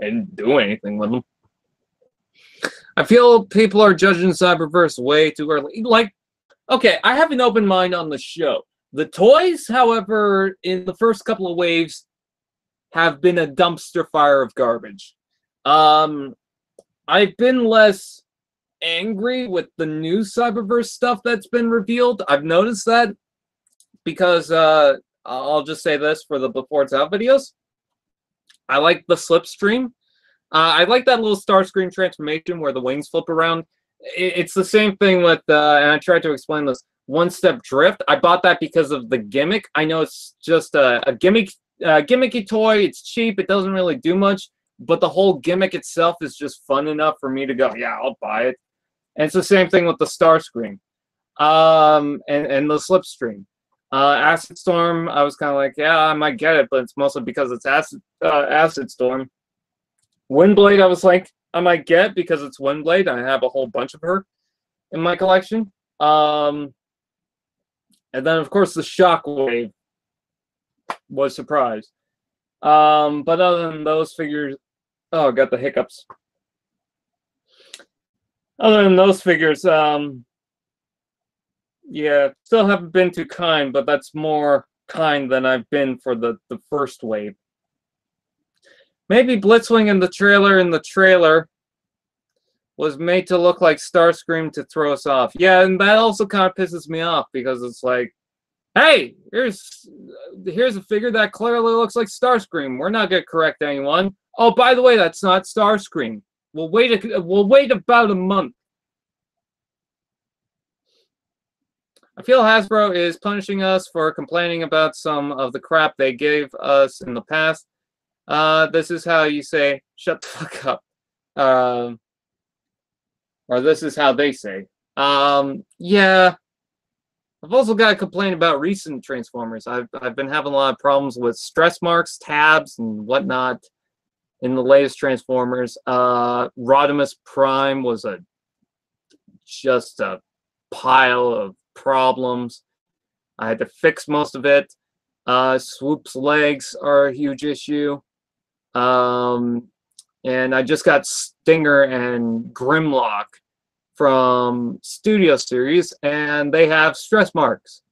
I didn't do anything with them. I feel people are judging Cyberverse way too early. Like, okay, I have an open mind on the show. The toys, however, in the first couple of waves, have been a dumpster fire of garbage. I've been less angry with the new Cyberverse stuff that's been revealed. I've noticed that because I'll just say this for the before it's out videos. I like the slipstream. I like that little Starscream transformation where the wings flip around. It's the same thing with, and I tried to explain this, one-step drift. I bought that because of the gimmick. I know it's just a gimmicky toy. It's cheap. It doesn't really do much. But the whole gimmick itself is just fun enough for me to go, yeah, I'll buy it. And it's the same thing with the Starscream and the Slipstream. Acid Storm, I was kind of like, yeah, I might get it, but it's mostly because it's Acid Storm. Windblade, I was like, I might get because it's Windblade. I have a whole bunch of her in my collection. And then, of course, the Shockwave was surprised. But other than those figures, oh, I got the hiccups. Other than those figures, yeah, still haven't been too kind, but that's more kind than I've been for the first wave. Maybe Blitzwing in the trailer was made to look like Starscream to throw us off. Yeah, and that also kind of pisses me off because it's like, hey, here's a figure that clearly looks like Starscream. We're not gonna correct anyone. Oh, by the way, that's not Starscream. We'll wait about a month. I feel Hasbro is punishing us for complaining about some of the crap they gave us in the past. This is how you say, shut the fuck up. Or this is how they say. Yeah. I've also got to complain about recent Transformers. I've been having a lot of problems with stress marks, tabs, and whatnot in the latest Transformers. Rodimus Prime was just a pile of problems. I had to fix most of it. Swoop's legs are a huge issue. And I just got Stinger and Grimlock from Studio Series, and they have stress marks.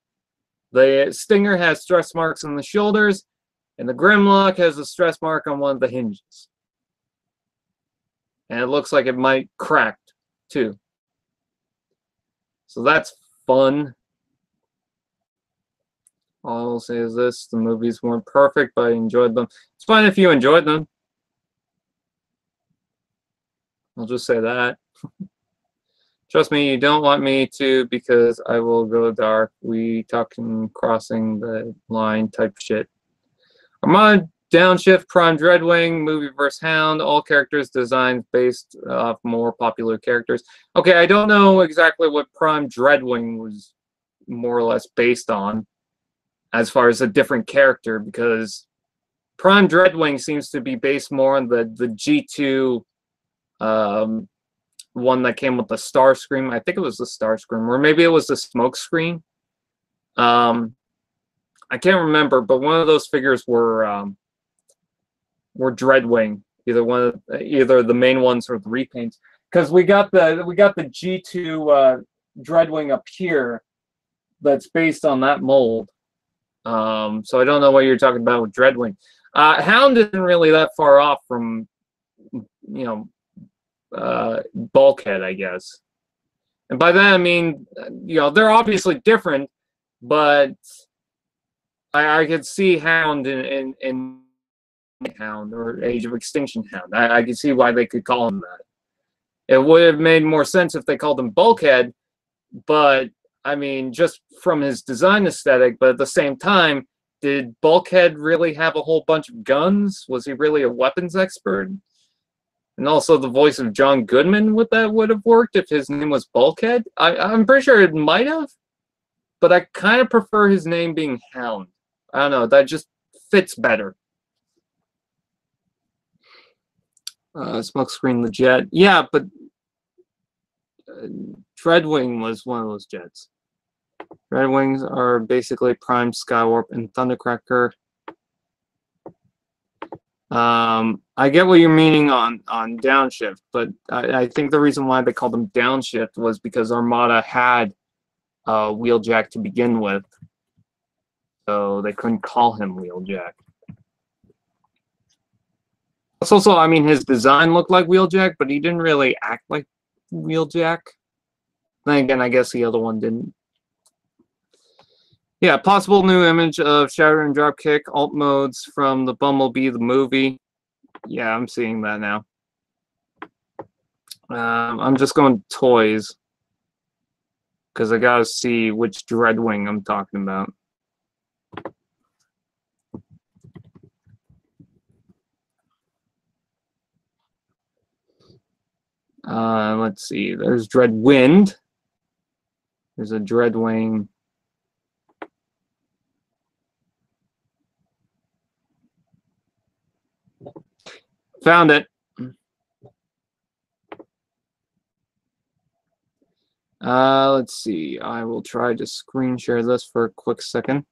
The Stinger has stress marks on the shoulders, and the Grimlock has a stress mark on one of the hinges. And it looks like it might crack too. So that's fun. All I'll say is this: the movies weren't perfect, but I enjoyed them. It's fine if you enjoyed them. I'll just say that. Trust me, you don't want me to, because I will go dark. We talking crossing the line type shit. Armada Downshift, Prime Dreadwing, movie vs. Hound, all characters designed based off more popular characters. Okay, I don't know exactly what Prime Dreadwing was more or less based on as far as a different character, because Prime Dreadwing seems to be based more on the G2 one that came with the Starscream. I think it was the Starscream, or maybe it was the Smokescreen. I can't remember, but one of those figures were Dreadwing, either the main ones or the repaints. Because we got the G2 Dreadwing up here that's based on that mold. So I don't know what you're talking about with Dreadwing. Hound isn't really that far off from, Bulkhead, I guess. And by that I mean, they're obviously different, but I could see Hound in Hound, or Age of Extinction Hound. I could see why they could call him that. It would have made more sense if they called him Bulkhead, but I mean, just from his design aesthetic. But at the same time, did Bulkhead really have a whole bunch of guns? Was he really a weapons expert? And also the voice of John Goodman, would have worked if his name was Bulkhead? I'm pretty sure it might have, but I kind of prefer his name being Hound. I don't know, that just fits better. Smokescreen the jet. Yeah, but Dreadwing was one of those jets. Dreadwings are basically Prime, Skywarp, and Thundercracker. I get what you're meaning on Downshift, but I think the reason why they called them Downshift was because Armada had Wheeljack to begin with, so they couldn't call him Wheeljack. Also, I mean, his design looked like Wheeljack, but he didn't really act like Wheeljack. Then again, I guess the other one didn't. Yeah, possible new image of Shatter and Dropkick alt modes from the Bumblebee the movie. Yeah, I'm seeing that now. I'm just going toys because I gotta see which Dreadwing I'm talking about. Let's see. There's Dreadwind. There's a Dreadwing. Found it. Let's see. I will try to screen share this for a quick second.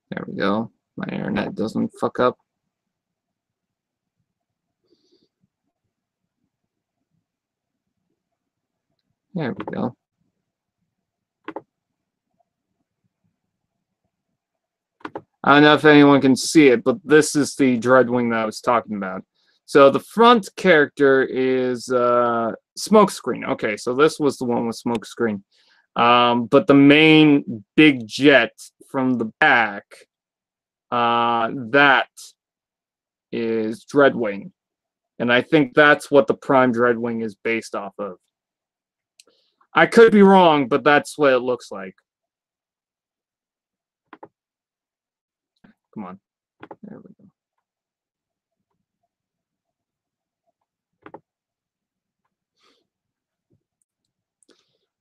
There we go. My internet doesn't fuck up. There we go. I don't know if anyone can see it, but this is the Dreadwing that I was talking about. So the front character is Smokescreen. Okay, so this was the one with Smokescreen. But the main big jet from the back, that is Dreadwing. And I think that's what the Prime Dreadwing is based off of. I could be wrong, but that's what it looks like. Come on. There we go.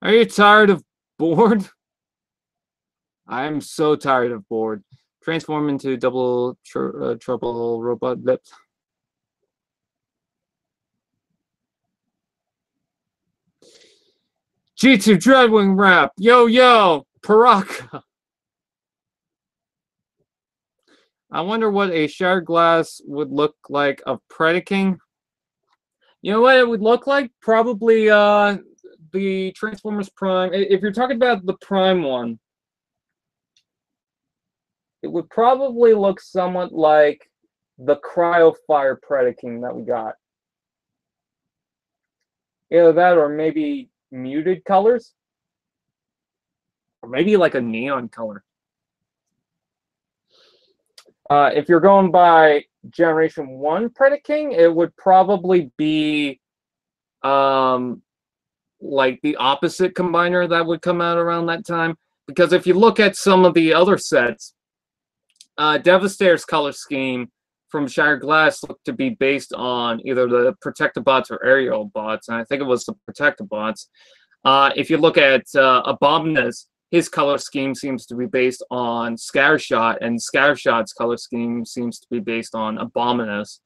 Are you tired of bored? I'm so tired of bored. Transform into double trouble robot lips. G2 Dreadwing rap. Yo, yo. Paraka. I wonder what a Shattered Glass would look like of Predaking. You know what it would look like? Probably the Transformers Prime. If you're talking about the Prime one, it would probably look somewhat like the Cryo Fire Predaking that we got. Either that or maybe muted colors. Or maybe like a neon color. If you're going by Generation 1 Predaking, it would probably be like the opposite combiner that would come out around that time. Because if you look at some of the other sets, Devastator's color scheme from Shattered Glass looked to be based on either the Protectobots or Aerial Bots, and I think it was the Protectobots. If you look at Abominus, his color scheme seems to be based on Scattershot, and Scattershot's color scheme seems to be based on Abominus.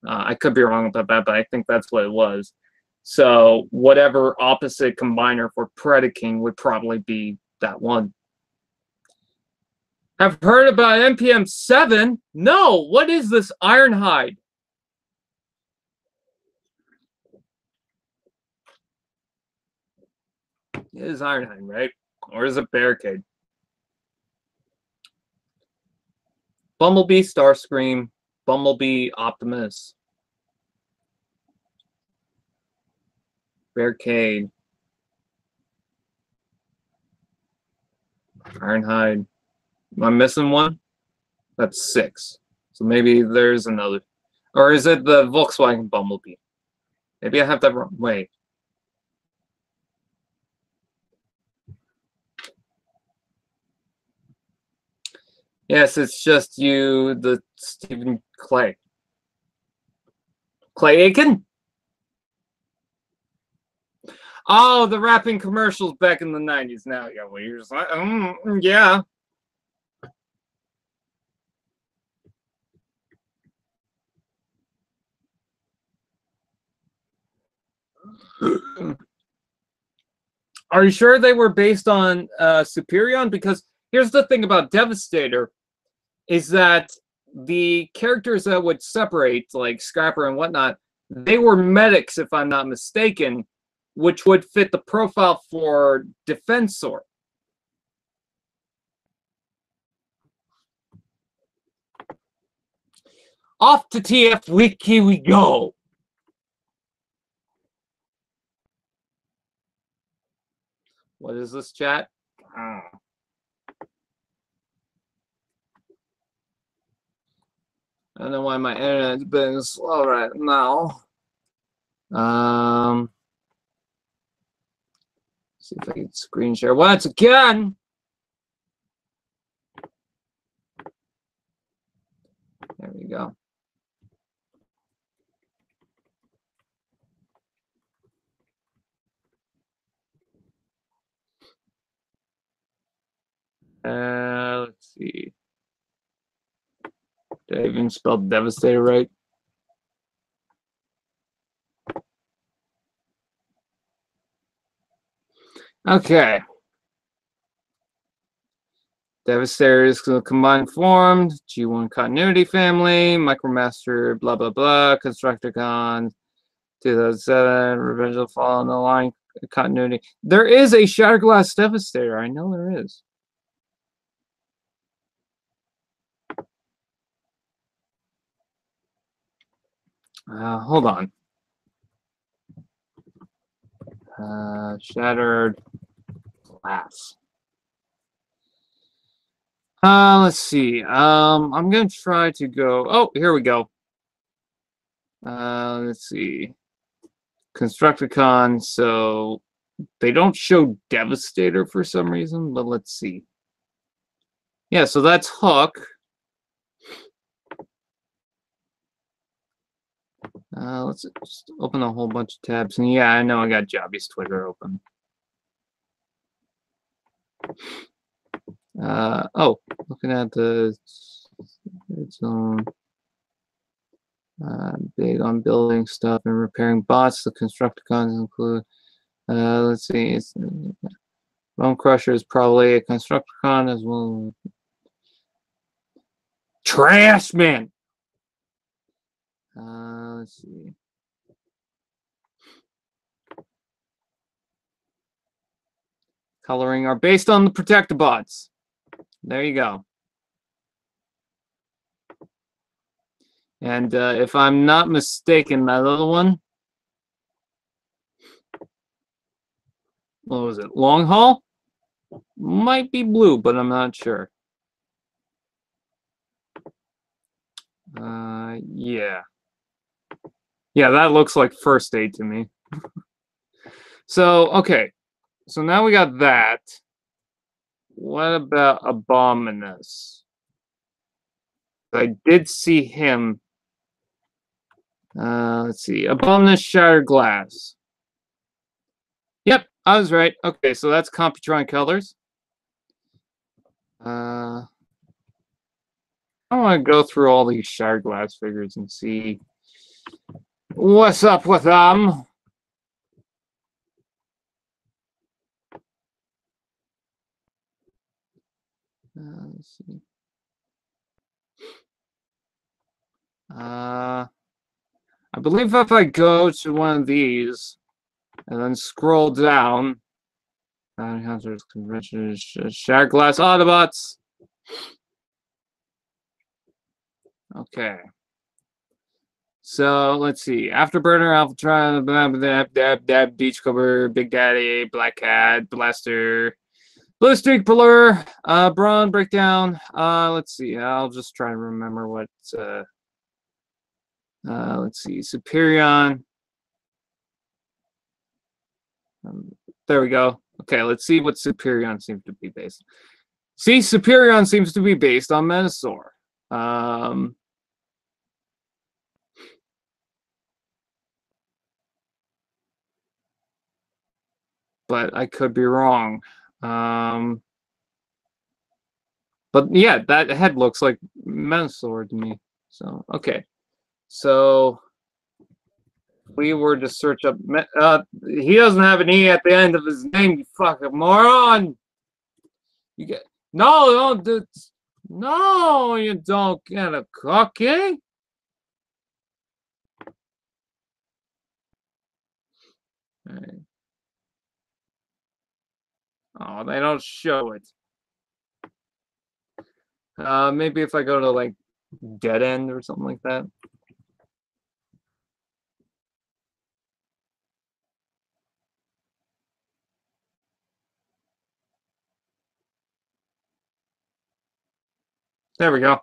I could be wrong about that, but I think that's what it was. So whatever opposite combiner for Predaking would probably be that one. Have heard about NPM 7? No, what is this Ironhide? It is Ironhide, right? Or is it Barricade? Bumblebee, Starscream, Bumblebee, Optimus. Barricade. Ironhide. Am I missing one? That's 6. So maybe there's another. Or is it the Volkswagen Bumblebee? Maybe I have that wrong. Wait. Yes, it's just you, the Stephen Clay. Clay Aiken? Oh, the rapping commercials back in the 90s. Now, yeah, well, you're just like, yeah. Are you sure they were based on Superion? Because here's the thing about Devastator, is that the characters that would separate, like Scrapper and whatnot, they were medics, if I'm not mistaken, which would fit the profile for Defensor. Off to TF Wiki we go. What is this, chat? I don't know why my internet's been slow right now. See if I can screen share once again. There we go. Let's see. Did I even spell Devastator right? Okay. Devastator is the combined form, G1 continuity family, Micromaster, blah, blah, blah, Constructicon, 2007, Revenge of the Fallen, the line continuity. There is a Shattered Glass Devastator. I know there is. Hold on. Shattered Glass. Let's see. I'm gonna try to go. Oh, here we go. Let's see. Constructicon. So they don't show Devastator for some reason, but let's see. Yeah, so that's Hook. Let's just open a whole bunch of tabs. And yeah, I know I got Jobby's Twitter open. Oh, looking at the its own big on building stuff and repairing bots. The Constructicons include. Let's see. It's Bone Crusher is probably a Constructicon as well. Trash Man! Let's see. Coloring are based on the Protectobots. There you go. And if I'm not mistaken, that other one, what was it? Long Haul? Might be blue, but I'm not sure. Yeah. Yeah, that looks like First Aid to me. So, okay. So now we got that. What about Abominus? I did see him. Let's see. Abominus Shattered Glass. Yep, I was right. Okay, so that's Computron colors. I want to go through all these Shattered Glass figures and see what's up with them. Let's see. I believe if I go to one of these and then scroll down, Hunters Convention, Shattered Glass Autobots. Okay. So let's see. Afterburner, Alphatron, Beachcomber, Big Daddy, Black Cat, Blaster, Blue Streak, Blur, Brawn, Breakdown. Let's see. I'll just try and remember what. Let's see. Superion. There we go. Okay, let's see what Superion seems to be based. See, Superion seems to be based on Metasaur. But I could be wrong. But yeah, that head looks like Metasaur to me. So, okay. So, we were to search up... he doesn't have an E at the end of his name, you fucking moron! You get... No, don't do... No, you don't get a cookie! Right. Oh, they don't show it. Maybe if I go to, like, Dead End or something like that. There we go.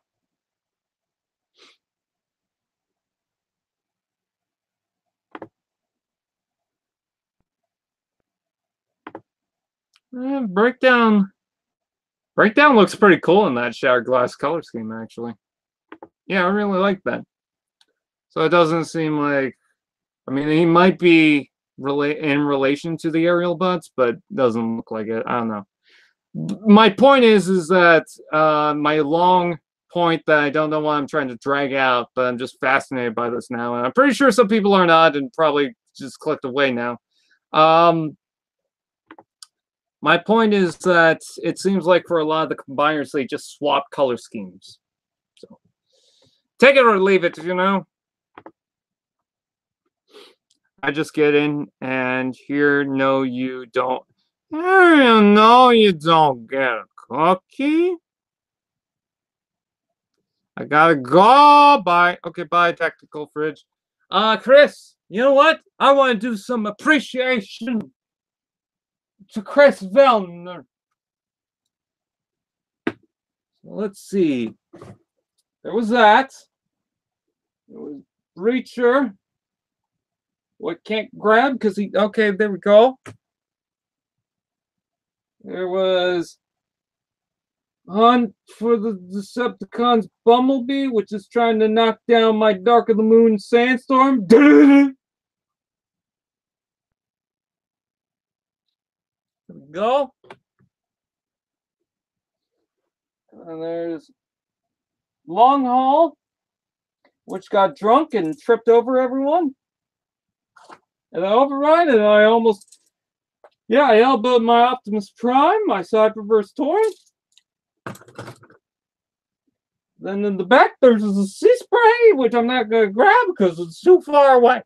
Breakdown looks pretty cool in that Shattered Glass color scheme, actually. Yeah, I really like that. So it doesn't seem like... I mean, he might be in relation to the aerial bots, but doesn't look like it. I don't know. My point is that my long point that I don't know why I'm trying to drag out, but I'm just fascinated by this now, and I'm pretty sure some people are not and probably just clicked away now. My point is that it seems like for a lot of the combiners, they just swap color schemes. So take it or leave it, you know? I just get in and here, no, you don't. No, you don't get a cookie. I gotta go. Bye. Okay, bye, Tactical Fridge. Chris, you know what? I want to do some appreciation to Chris Vellner. Let's see. There was that. There was Breacher. What can't grab because he... Okay, there we go. There was Hunt for the Decepticons Bumblebee, which is trying to knock down my Dark of the Moon Sandstorm. There we go. And there's Long Haul, which got drunk and tripped over everyone. And I override, and I almost Yeah, I elbowed my Optimus Prime, my Cyberverse toy. Then in the back, there's a sea spray, which I'm not going to grab because it's too far away.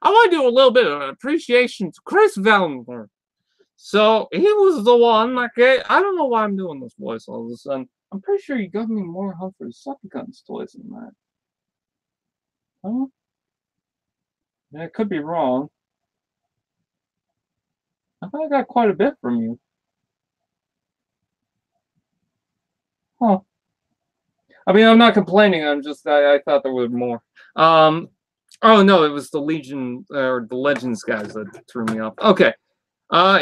I want to do a little bit of appreciation to Chris Velmer. So he was the one, okay? I don't know why I'm doing this voice all of a sudden. I'm pretty sure you got me more Humphrey Decepticons toys than that. Huh? Yeah, I could be wrong. I thought I got quite a bit from you. Huh. I mean, I'm not complaining. I'm just, I thought there was more. Oh no, it was the Legion, or the Legends guys that threw me off. Okay.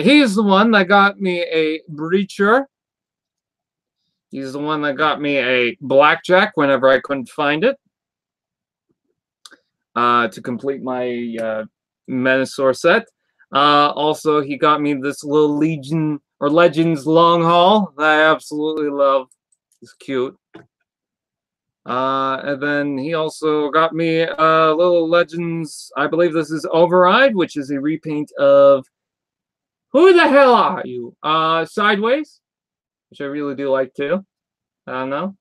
He's the one that got me a Breacher. He's the one that got me a Blackjack whenever I couldn't find it. To complete my Menasor set. Also, he got me this little Legion or Legends long haul that I absolutely love. It's cute. And then he also got me little Legends. I believe this is Override, which is a repaint of Who the Hell Are You? Sideways, which I really do like too. I don't know.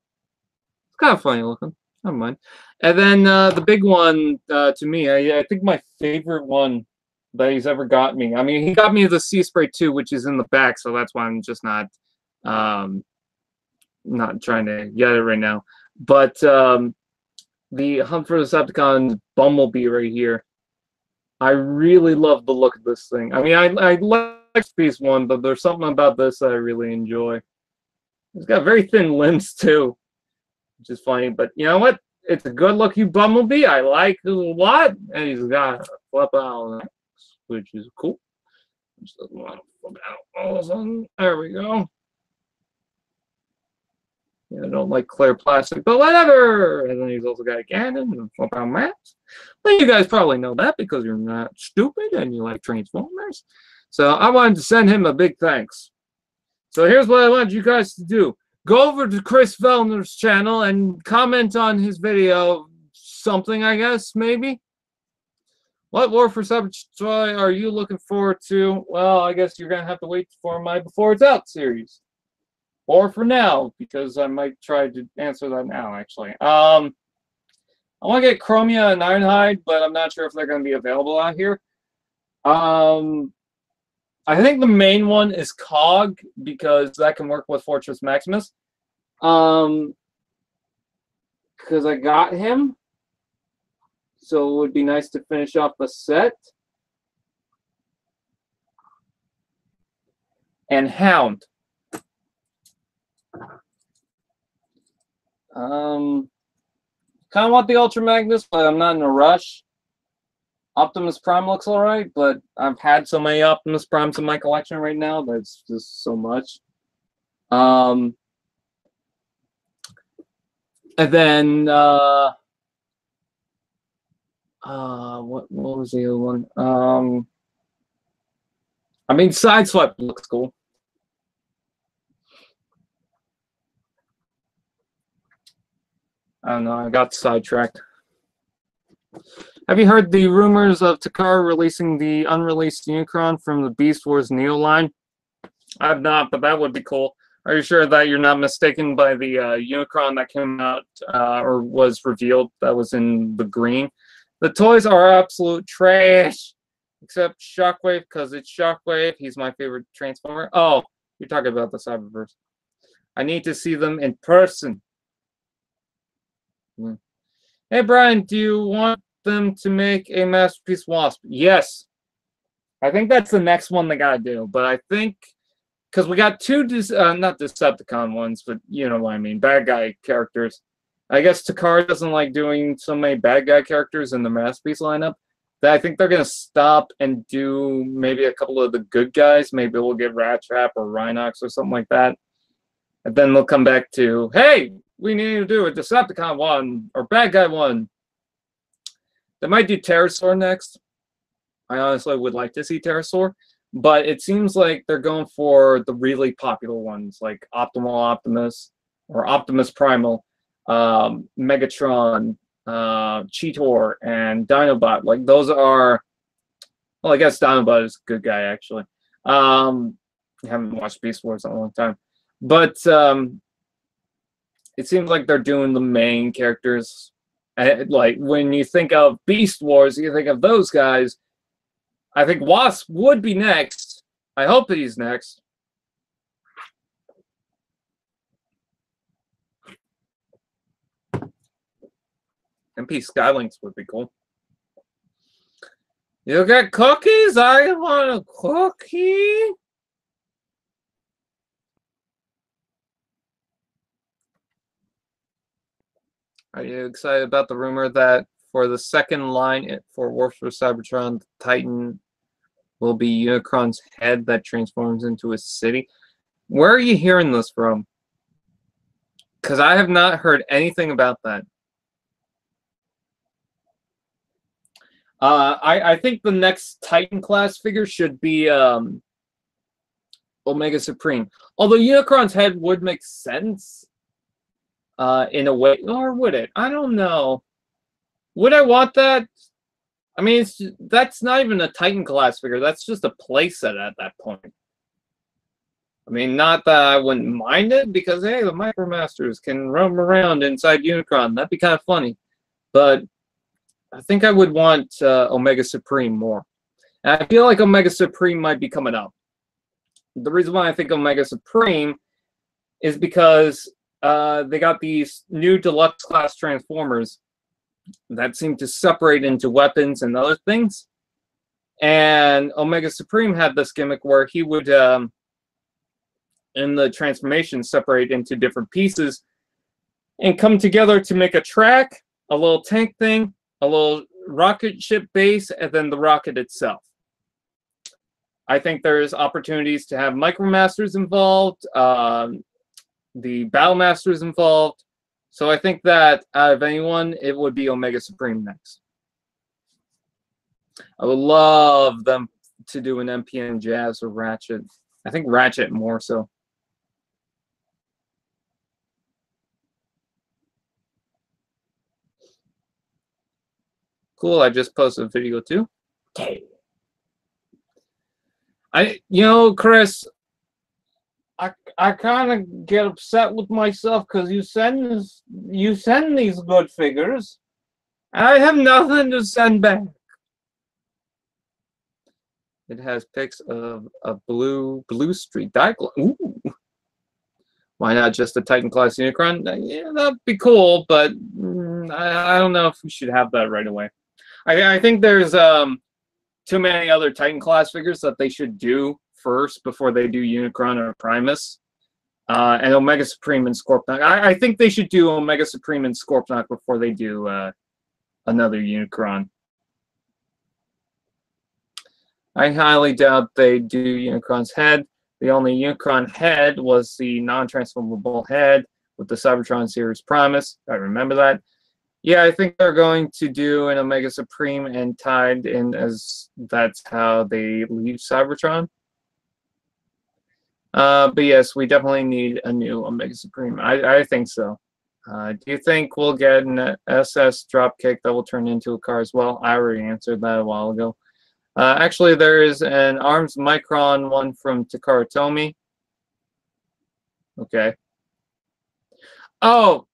It's kind of funny looking. Never mind. And then the big one to me, I think my favorite one that he's ever got me. I mean, he got me the Sea Spray 2, which is in the back, so that's why I'm just not trying to get it right now. But the Hunt for the Decepticons Bumblebee right here, I really love the look of this thing. I mean, I like Piece 1, but there's something about this that I really enjoy. It's got very thin limbs too, which is funny. But you know what? It's a good-looking Bumblebee. I like it a lot, and he's got a flip out, which is cool. Just doesn't want to flip out all of a sudden. There we go. Yeah, I don't like clear plastic, but whatever. And then he's also got a cannon and flip out maps. But you guys probably know that because you're not stupid and you like Transformers. So I wanted to send him a big thanks. So here's what I want you guys to do. Go over to Chris Vellner's channel and comment on his video something, I guess, maybe. What War for Cyber toy are you looking forward to? Well, I guess you're going to have to wait for my Before It's Out series. Or for now, because I might try to answer that now, actually. I want to get Chromia and Ironhide, but I'm not sure if they're going to be available out here. I think the main one is Cog, because that can work with Fortress Maximus. Because I got him. So it would be nice to finish off the set. And Hound. Kind of want the Ultra Magnus, but I'm not in a rush. Optimus Prime looks alright, but I've had so many Optimus Primes in my collection right now that it's just so much. And then what was the other one? I mean, Sideswipe looks cool. I don't know, I got sidetracked. Have you heard the rumors of Takara releasing the unreleased Unicron from the Beast Wars Neo line? I've not, but that would be cool. Are you sure that you're not mistaken by the Unicron that came out or was revealed that was in the green? The toys are absolute trash, except Shockwave, because it's Shockwave. He's my favorite Transformer. Oh, you're talking about the Cyberverse. I need to see them in person. Hey, Brian, do you want them to make a Masterpiece Wasp? Yes. I think that's the next one they gotta do. But I think, because we got two, not Decepticon ones, but you know what I mean, bad guy characters. I guess Takara doesn't like doing so many bad guy characters in the Masterpiece lineup. That I think they're going to stop and do maybe a couple of the good guys. Maybe we'll get Rat Trap or Rhinox or something like that. And then they'll come back to, hey, we need to do a Decepticon one or bad guy one. They might do Pterosaur next. I honestly would like to see Pterosaur. But it seems like they're going for the really popular ones, like Optimal Optimus or Optimus Primal, Megatron, Cheetor, and Dinobot. Like, those are Well, I guess Dinobot is a good guy, actually. I haven't watched Beast Wars in a long time. But it seems like they're doing the main characters. Like, when you think of Beast Wars, you think of those guys. I think Wasp would be next. I hope he's next. MP Skylinks would be cool. You get cookies? I want a cookie. Are you excited about the rumor that for the second line for War for Cybertron, the Titan will be Unicron's head that transforms into a city? Where are you hearing this from? Because I have not heard anything about that. I think the next Titan class figure should be Omega Supreme. Although Unicron's head would make sense in a way, or would it? I don't know. Would I want that? I mean, that's not even a Titan class figure. That's just a playset at that point. I mean, not that I wouldn't mind it, because, hey, the Micromasters can roam around inside Unicron. That'd be kind of funny. But I think I would want Omega Supreme more. And I feel like Omega Supreme might be coming up. The reason why I think Omega Supreme is because they got these new deluxe class Transformers that seem to separate into weapons and other things. And Omega Supreme had this gimmick where he would, in the transformation, separate into different pieces and come together to make a track, a little tank thing, a little rocket ship base, and then the rocket itself. I think there's opportunities to have Micromasters involved, the Battlemasters involved. So I think that out of anyone, it would be Omega Supreme next. I would love them to do an MPN Jazz or Ratchet. I think Ratchet more so. Cool, I just posted a video too. Okay. Chris, I kind of get upset with myself because you send these good figures. I have nothing to send back. It has pics of a blue street diagram. Ooh. Why not just a Titan class Unicron? Yeah, that'd be cool, but I don't know if we should have that right away. I think there's too many other Titan class figures that they should do first before they do Unicron or Primus. And Omega Supreme and Scorponok. I think they should do Omega Supreme and Scorponok before they do another Unicron. I highly doubt they do Unicron's head. The only Unicron head was the non-transformable head with the Cybertron series Primus. I remember that. Yeah, I think they're going to do an Omega Supreme and tied in as that's how they leave Cybertron. But yes, we definitely need a new Omega Supreme. I think so. Do you think we'll get an SS Dropkick that will turn into a car as well? I already answered that a while ago. Actually, there is an Arms Micron one from Takara Tomy. Okay. Oh,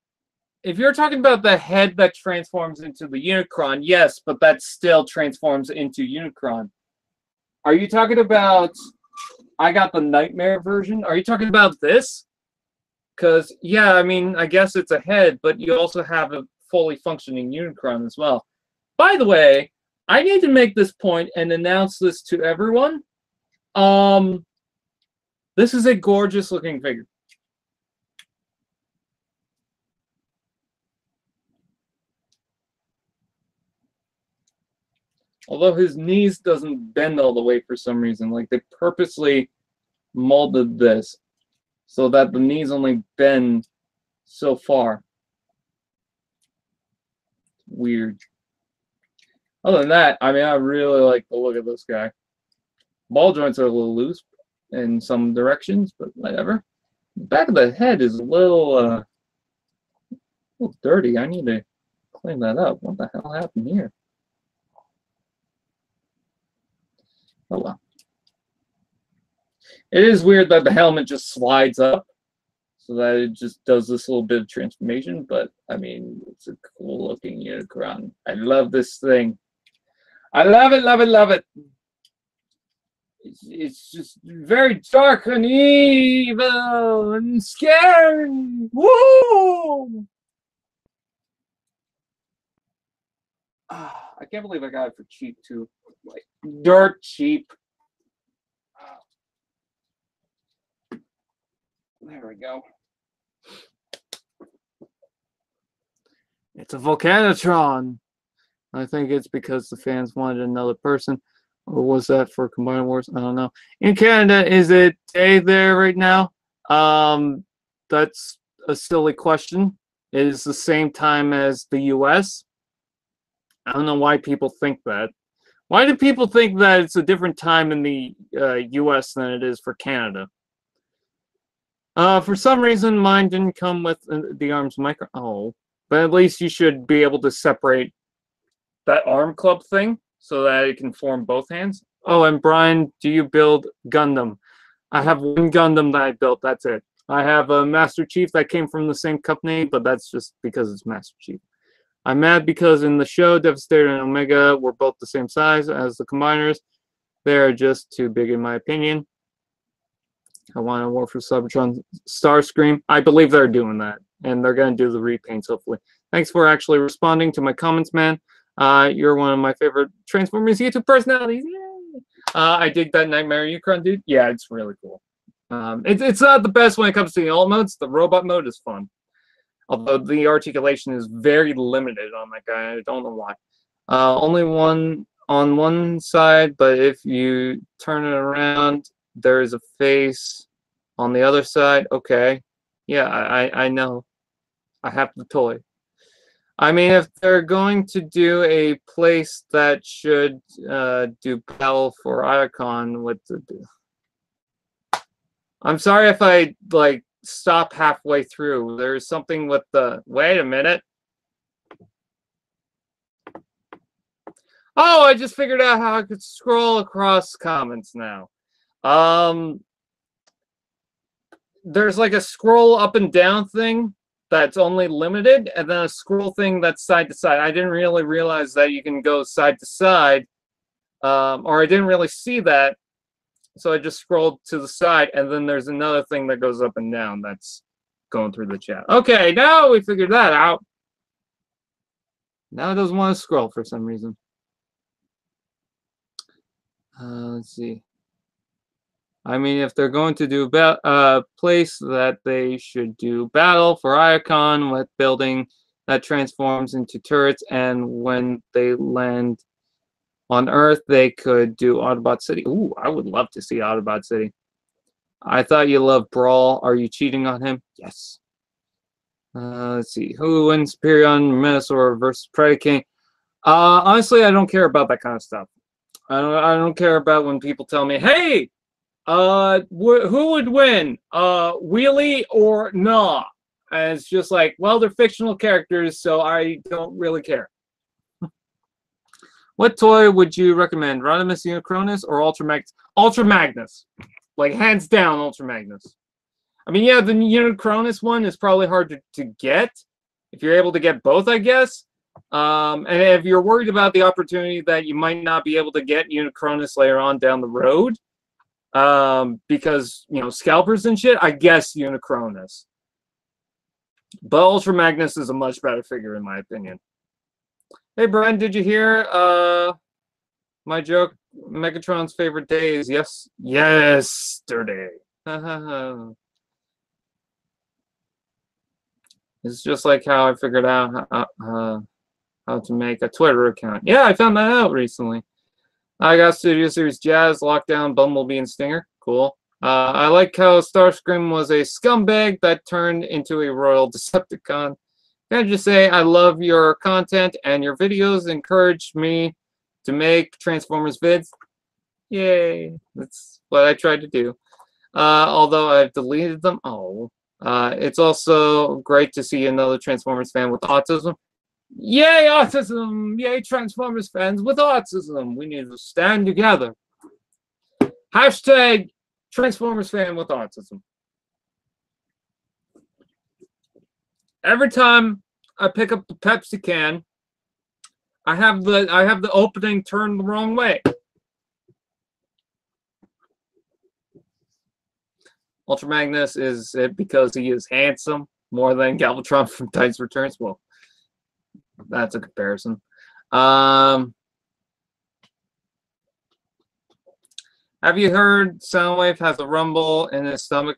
if you're talking about the head that transforms into the Unicron, yes, but that still transforms into Unicron. Are you talking about... I got the Nightmare version. Are you talking about this? Because, yeah, I mean, I guess it's a head, but you also have a fully functioning Unicron as well. By the way, I need to make this point and announce this to everyone. This is a gorgeous looking figure. Although his knees doesn't bend all the way for some reason. Like, they purposely molded this so that the knees only bend so far. Weird. Other than that, I mean, I really like the look of this guy. Ball joints are a little loose in some directions, but whatever. The back of the head is a little dirty. I need to clean that up. What the hell happened here? Oh well. It is weird that the helmet just slides up, so that it just does this little bit of transformation, but I mean, it's a cool looking Unicron. I love this thing. I love it, love it, love it. It's just very dark and evil and scary. Woo! I can't believe I got it for cheap too. Like dirt cheap. There we go. It's a Volcanotron. I think it's because the fans wanted another person. Or was that for Combined Wars? I don't know. In Canada, is it day there right now? That's a silly question. It is the same time as the US. I don't know why people think that. Why do people think that it's a different time in the US than it is for Canada? For some reason, mine didn't come with the arms micro. Oh, but at least you should be able to separate that arm club thing so that it can form both hands. Oh, and Brian, do you build Gundam? I have one Gundam that I built. That's it. I have a Master Chief that came from the same company, but that's just because it's Master Chief. I'm mad because in the show, Devastator and Omega were both the same size as the Combiners. They're just too big in my opinion. I want to work for Cybertron Starscream. I believe they're doing that, and they're going to do the repaints, hopefully. Thanks for actually responding to my comments, man. You're one of my favorite Transformers YouTube personalities. Yay! I dig that Nightmare Unicron, dude. Yeah, it's really cool. It's not the best when it comes to the alt modes. The robot mode is fun. Although the articulation is very limited on that guy. I don't know why. Only one on one side, but if you turn it around, there's a face on the other side. Okay. Yeah, I know. I have the toy. I mean, if they're going to do a place that should do Battle for Icon with the... I'm sorry if I, like, stop halfway through. There's something with the... Wait a minute. Oh, I just figured out how I could scroll across comments now. There's like a scroll up and down thing that's only limited, and then a scroll thing that's side to side. I didn't really realize that you can go side to side, or I didn't really see that, so I just scrolled to the side, and then there's another thing that goes up and down that's going through the chat. Okay, now we figured that out. Now it doesn't want to scroll for some reason. Let's see. I mean, if they're going to do a place that they should do Battle for Icon with building that transforms into turrets, and when they land on Earth, they could do Autobot City. Ooh, I would love to see Autobot City. I thought you loved Brawl. Are you cheating on him? Yes. Let's see. Who wins Superion, Minosaur versus Predaking? Honestly, I don't care about that kind of stuff. I don't care about when people tell me, hey, who would win, Wheelie or Nah? And it's just like, well, they're fictional characters, so I don't really care. What toy would you recommend, Rodimus Unicronus or Ultra Magnus? Ultra Magnus, like hands down, Ultra Magnus. I mean, yeah, the Unicronus one is probably hard to get if you're able to get both, I guess. And if you're worried about the opportunity that you might not be able to get Unicronus later on down the road, because, you know, scalpers and shit, I guess Unicronus. But Ultra Magnus is a much better figure, in my opinion. Hey, Brian, did you hear my joke? Megatron's favorite day is yesterday. It's just like how I figured out how to make a Twitter account. Yeah, I found that out recently. I got Studio Series Jazz, Lockdown, Bumblebee, and Stinger. Cool. I like how Starscream was a scumbag that turned into a royal Decepticon. Can I just say I love your content, and your videos encouraged me to make Transformers vids. Yay. That's what I tried to do. Although I've deleted them. Oh. It's also great to see another Transformers fan with autism. Yay, autism! Yay, Transformers fans with autism! We need to stand together. Hashtag Transformers fan with autism. Every time I pick up the Pepsi can, I have the opening turned the wrong way. Ultra Magnus, is it because he is handsome more than Galvatron from Titans Returns? Well, that's a comparison. Have you heard Soundwave has a rumble in his stomach?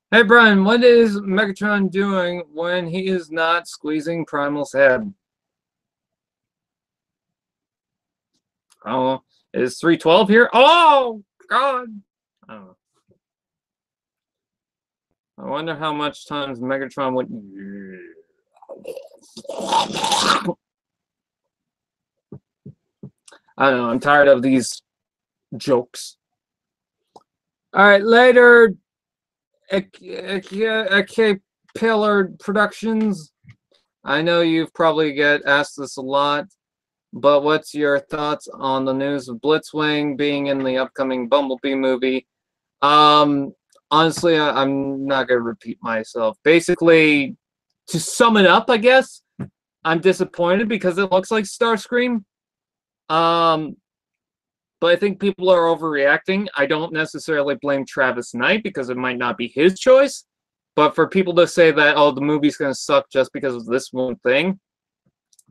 Hey Brian, what is Megatron doing when he is not squeezing Primal's head? Oh, is 312 here? Oh God! I don't know. I wonder how much times Megatron would. I don't know. I'm tired of these jokes. All right, later. AK Pillard Productions. I know you've probably get asked this a lot, but what's your thoughts on the news of Blitzwing being in the upcoming Bumblebee movie? Honestly, I'm not gonna repeat myself. Basically, to sum it up, I guess I'm disappointed because it looks like Starscream. But I think people are overreacting. I don't necessarily blame Travis Knight because it might not be his choice. But for people to say that, oh, the movie's going to suck just because of this one thing,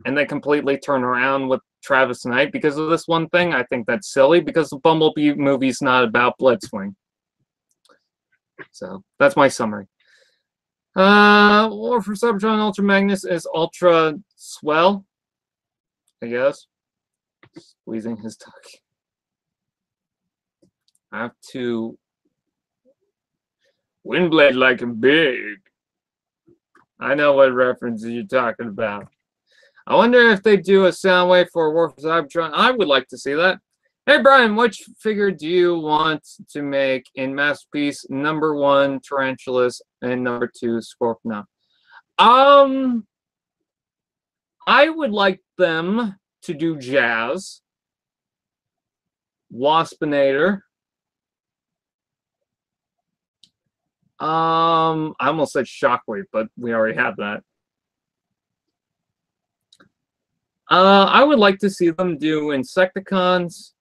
and they completely turn around with Travis Knight because of this one thing, I think that's silly because the Bumblebee movie's not about Blitzwing. So that's my summary. War for Cybertron Ultra Magnus is ultra swell, I guess. Squeezing his tuck. I have to Windblade like him big. I know what references you're talking about. I wonder if they do a Soundwave for War for Cybertron. I would like to see that. Hey Brian, which figure do you want to make in Masterpiece #1 Tarantulas and #2 Scorpion? I would like them to do Jazz, Waspinator. I almost said Shockwave, but we already have that. I would like to see them do Insecticons,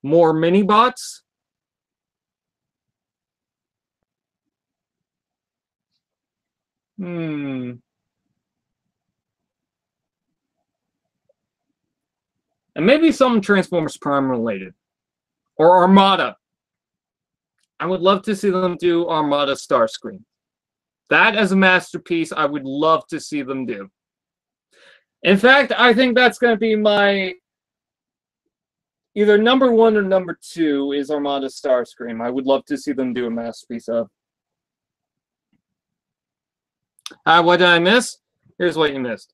more mini-bots. And maybe some Transformers Prime related. Or Armada. I would love to see them do Armada Starscream. That as a masterpiece, I would love to see them do. In fact, I think that's going to be my either #1 or #2 is Armada Starscream. I would love to see them do a masterpiece of. What did I miss? Here's what you missed.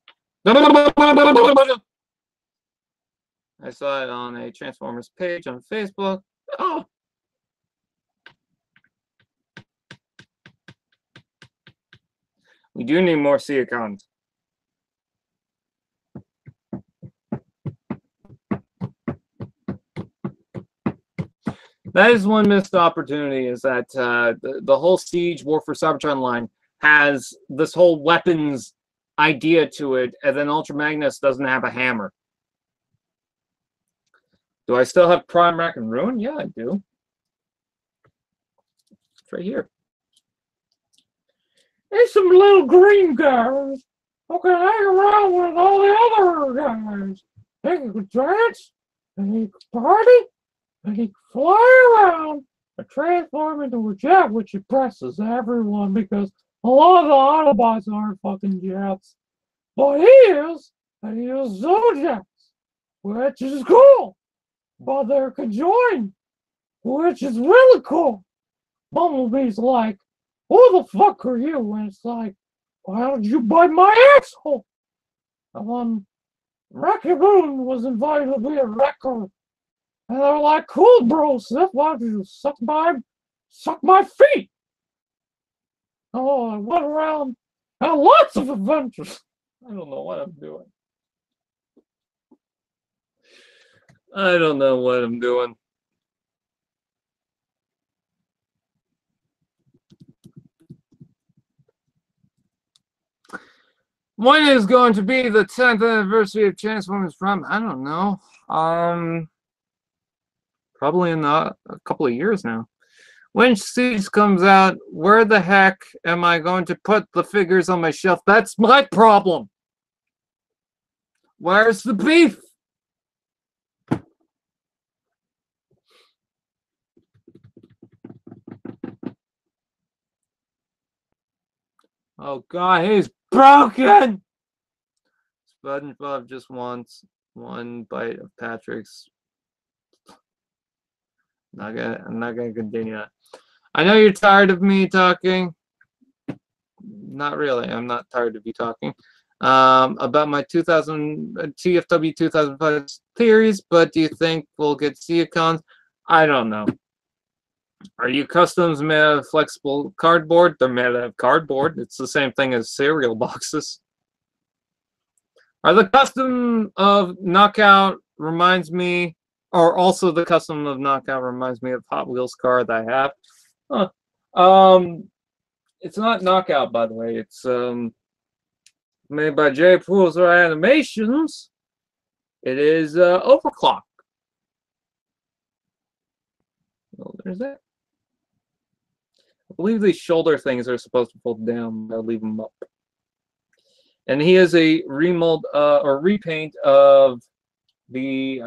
I saw it on a Transformers page on Facebook. Oh. We do need more Seacons. That is one missed opportunity, is that the whole Siege War for Cybertron line has this whole weapons idea to it, and then Ultra Magnus doesn't have a hammer. Do I still have Prime Rack and Ruin? Yeah, I do. It's right here. There's some little green guys who can hang around with all the other guys. They can dance, and they can party, and they can fly around and transform into a jet, which impresses everyone because a lot of the Autobots aren't fucking jets. But he is, and he is Zojets, which is cool. But they're conjoined, which is really cool. Bumblebee's like, who the fuck are you? And it's like, why did you bite my asshole? And then Wreck-A-Boon was invited to be a wrecker. And they're like, cool, bro, Sith, why don't you suck my feet? Oh, I went around, had lots of adventures. I don't know what I'm doing. I don't know what I'm doing. When is going to be the 10th anniversary of Transformers Prime? I don't know. Probably in a couple of years now. When Siege comes out, where the heck am I going to put the figures on my shelf? That's my problem. Where's the beef? Oh God, he's broken. SpongeBob just wants one bite of Patrick's. I'm not gonna continue that. I know you're tired of me talking. Not really. I'm not tired of you talking about my 2000 TFW 2005 theories, but do you think we'll get Seacons? I don't know. Are you customs made out of flexible cardboard? They're made out of cardboard. It's the same thing as cereal boxes. Are the custom of Knockout reminds me, or also the custom of Knockout reminds me of Hot Wheels car that I have? Huh. It's not Knockout, by the way. It's made by Retools Animations. It is Overclock. Well, there's that. I believe these shoulder things are supposed to fold down. I'll leave them up. And he is a remold or repaint of the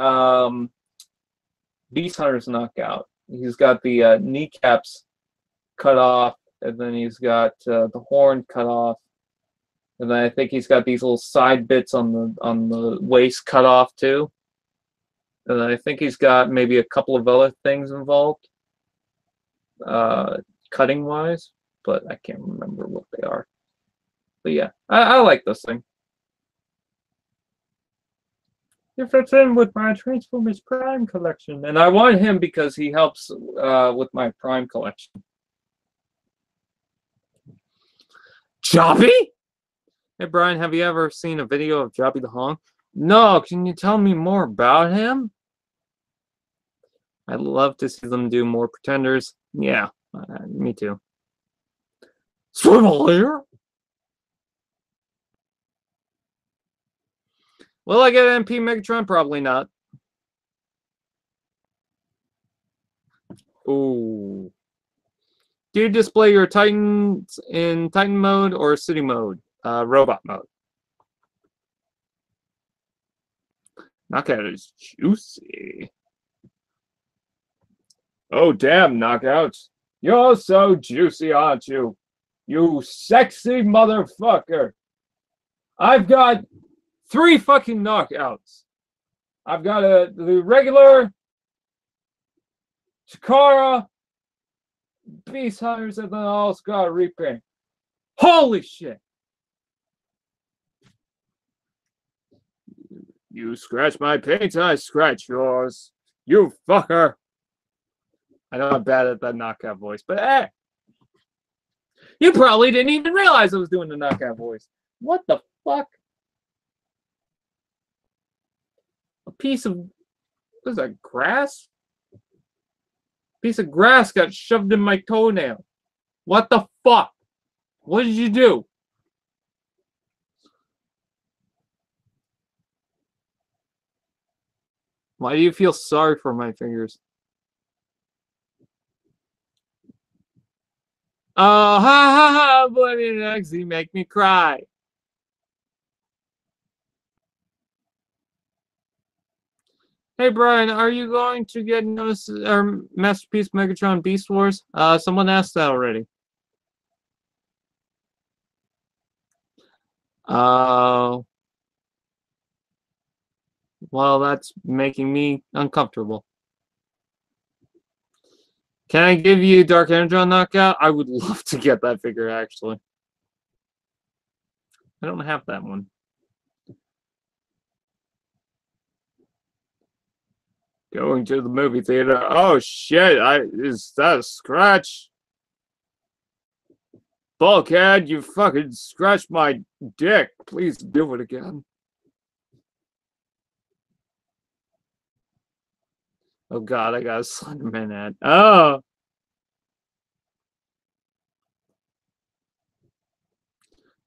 Beast Hunters Knockout. He's got the kneecaps cut off, and then he's got the horn cut off, and then I think he's got these little side bits on the waist cut off too. And I think he's got maybe a couple of other things involved, cutting wise, but I can't remember what they are. But yeah, I like this thing. It fits in with my Transformers Prime collection, and I want him because he helps with my Prime collection. Jobby? Hey Brian, have you ever seen a video of Jobby the Hong? No, can you tell me more about him? I'd love to see them do more Pretenders. Yeah, me too. Swivel here? Will I get an MP Megatron? Probably not. Ooh. Do you display your Titans in Titan mode or City mode? Robot mode. Knockout is juicy. Oh, damn, Knockouts. You're so juicy, aren't you? You sexy motherfucker. I've got 3 fucking Knockouts. I've got the regular, Chikara, Beast Hunters, and then I also got a repaint. Holy shit! You scratch my paint, I scratch yours. You fucker! I know I'm bad at that knockout voice, but hey! You probably didn't even realize I was doing the knockout voice. What the fuck? A piece of, what is that, grass? Piece of grass got shoved in my toenail. What the fuck? What did you do? Why do you feel sorry for my fingers? Oh, ha ha ha, but it actually make me cry. Hey Brian, are you going to get Masterpiece Megatron Beast Wars? Someone asked that already. Well, that's making me uncomfortable. Can I give you Dark Energon Knockout? I would love to get that figure, actually. I don't have that one. Going to the movie theater. Oh shit! Is that a scratch? Bulkhead, you fucking scratched my dick. Please do it again. Oh god, I got a Slenderman ad. Oh!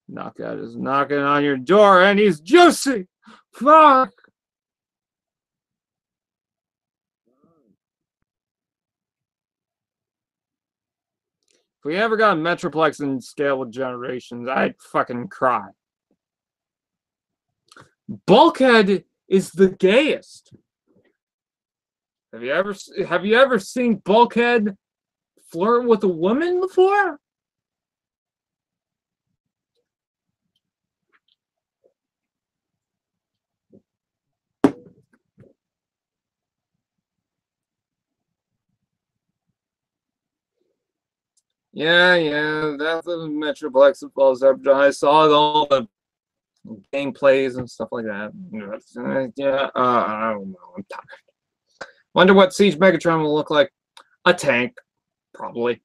Knockout is knocking on your door and he's juicy! Fuck! If we ever got a Metroplex in scale with Generations, I'd fucking cry. Bulkhead is the gayest. Have you ever seen Bulkhead flirt with a woman before? Yeah, that's the Metroplex that falls up. I saw all the gameplays and stuff like that. Yeah, I don't know. I'm tired. Wonder what Siege Megatron will look like. A tank, probably.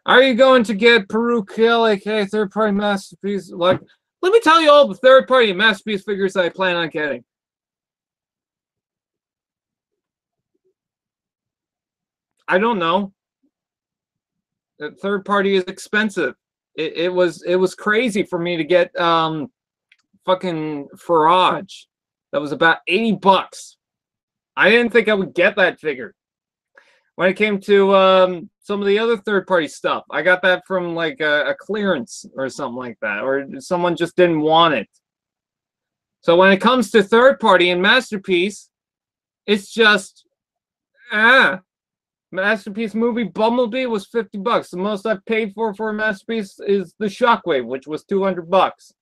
Are you going to get Peru Kill, aka third-party masterpiece? Like, let me tell you all the third-party masterpiece figures that I plan on getting. I don't know. The third party is expensive. It was crazy for me to get fucking Farage. That was about $80. I didn't think I would get that figure. When it came to some of the other third-party stuff, I got that from like a clearance or something like that, or someone just didn't want it. So when it comes to third-party and Masterpiece, it's just, Masterpiece movie Bumblebee was $50. The most I've paid for a Masterpiece is the Shockwave, which was $200.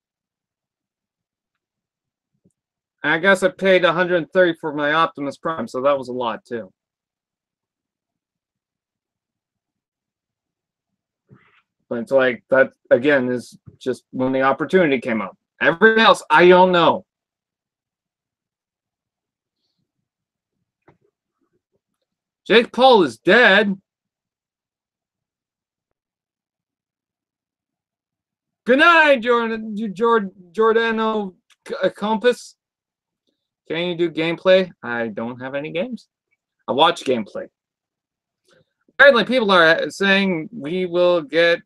And I guess I paid $130 for my Optimus Prime, so that was a lot too. But it's like, that, again, is just when the opportunity came up. Everything else, I don't know. Jake Paul is dead. Good night, Giordano Compass. Can you do gameplay? I don't have any games. I watch gameplay. Apparently, people are saying we will get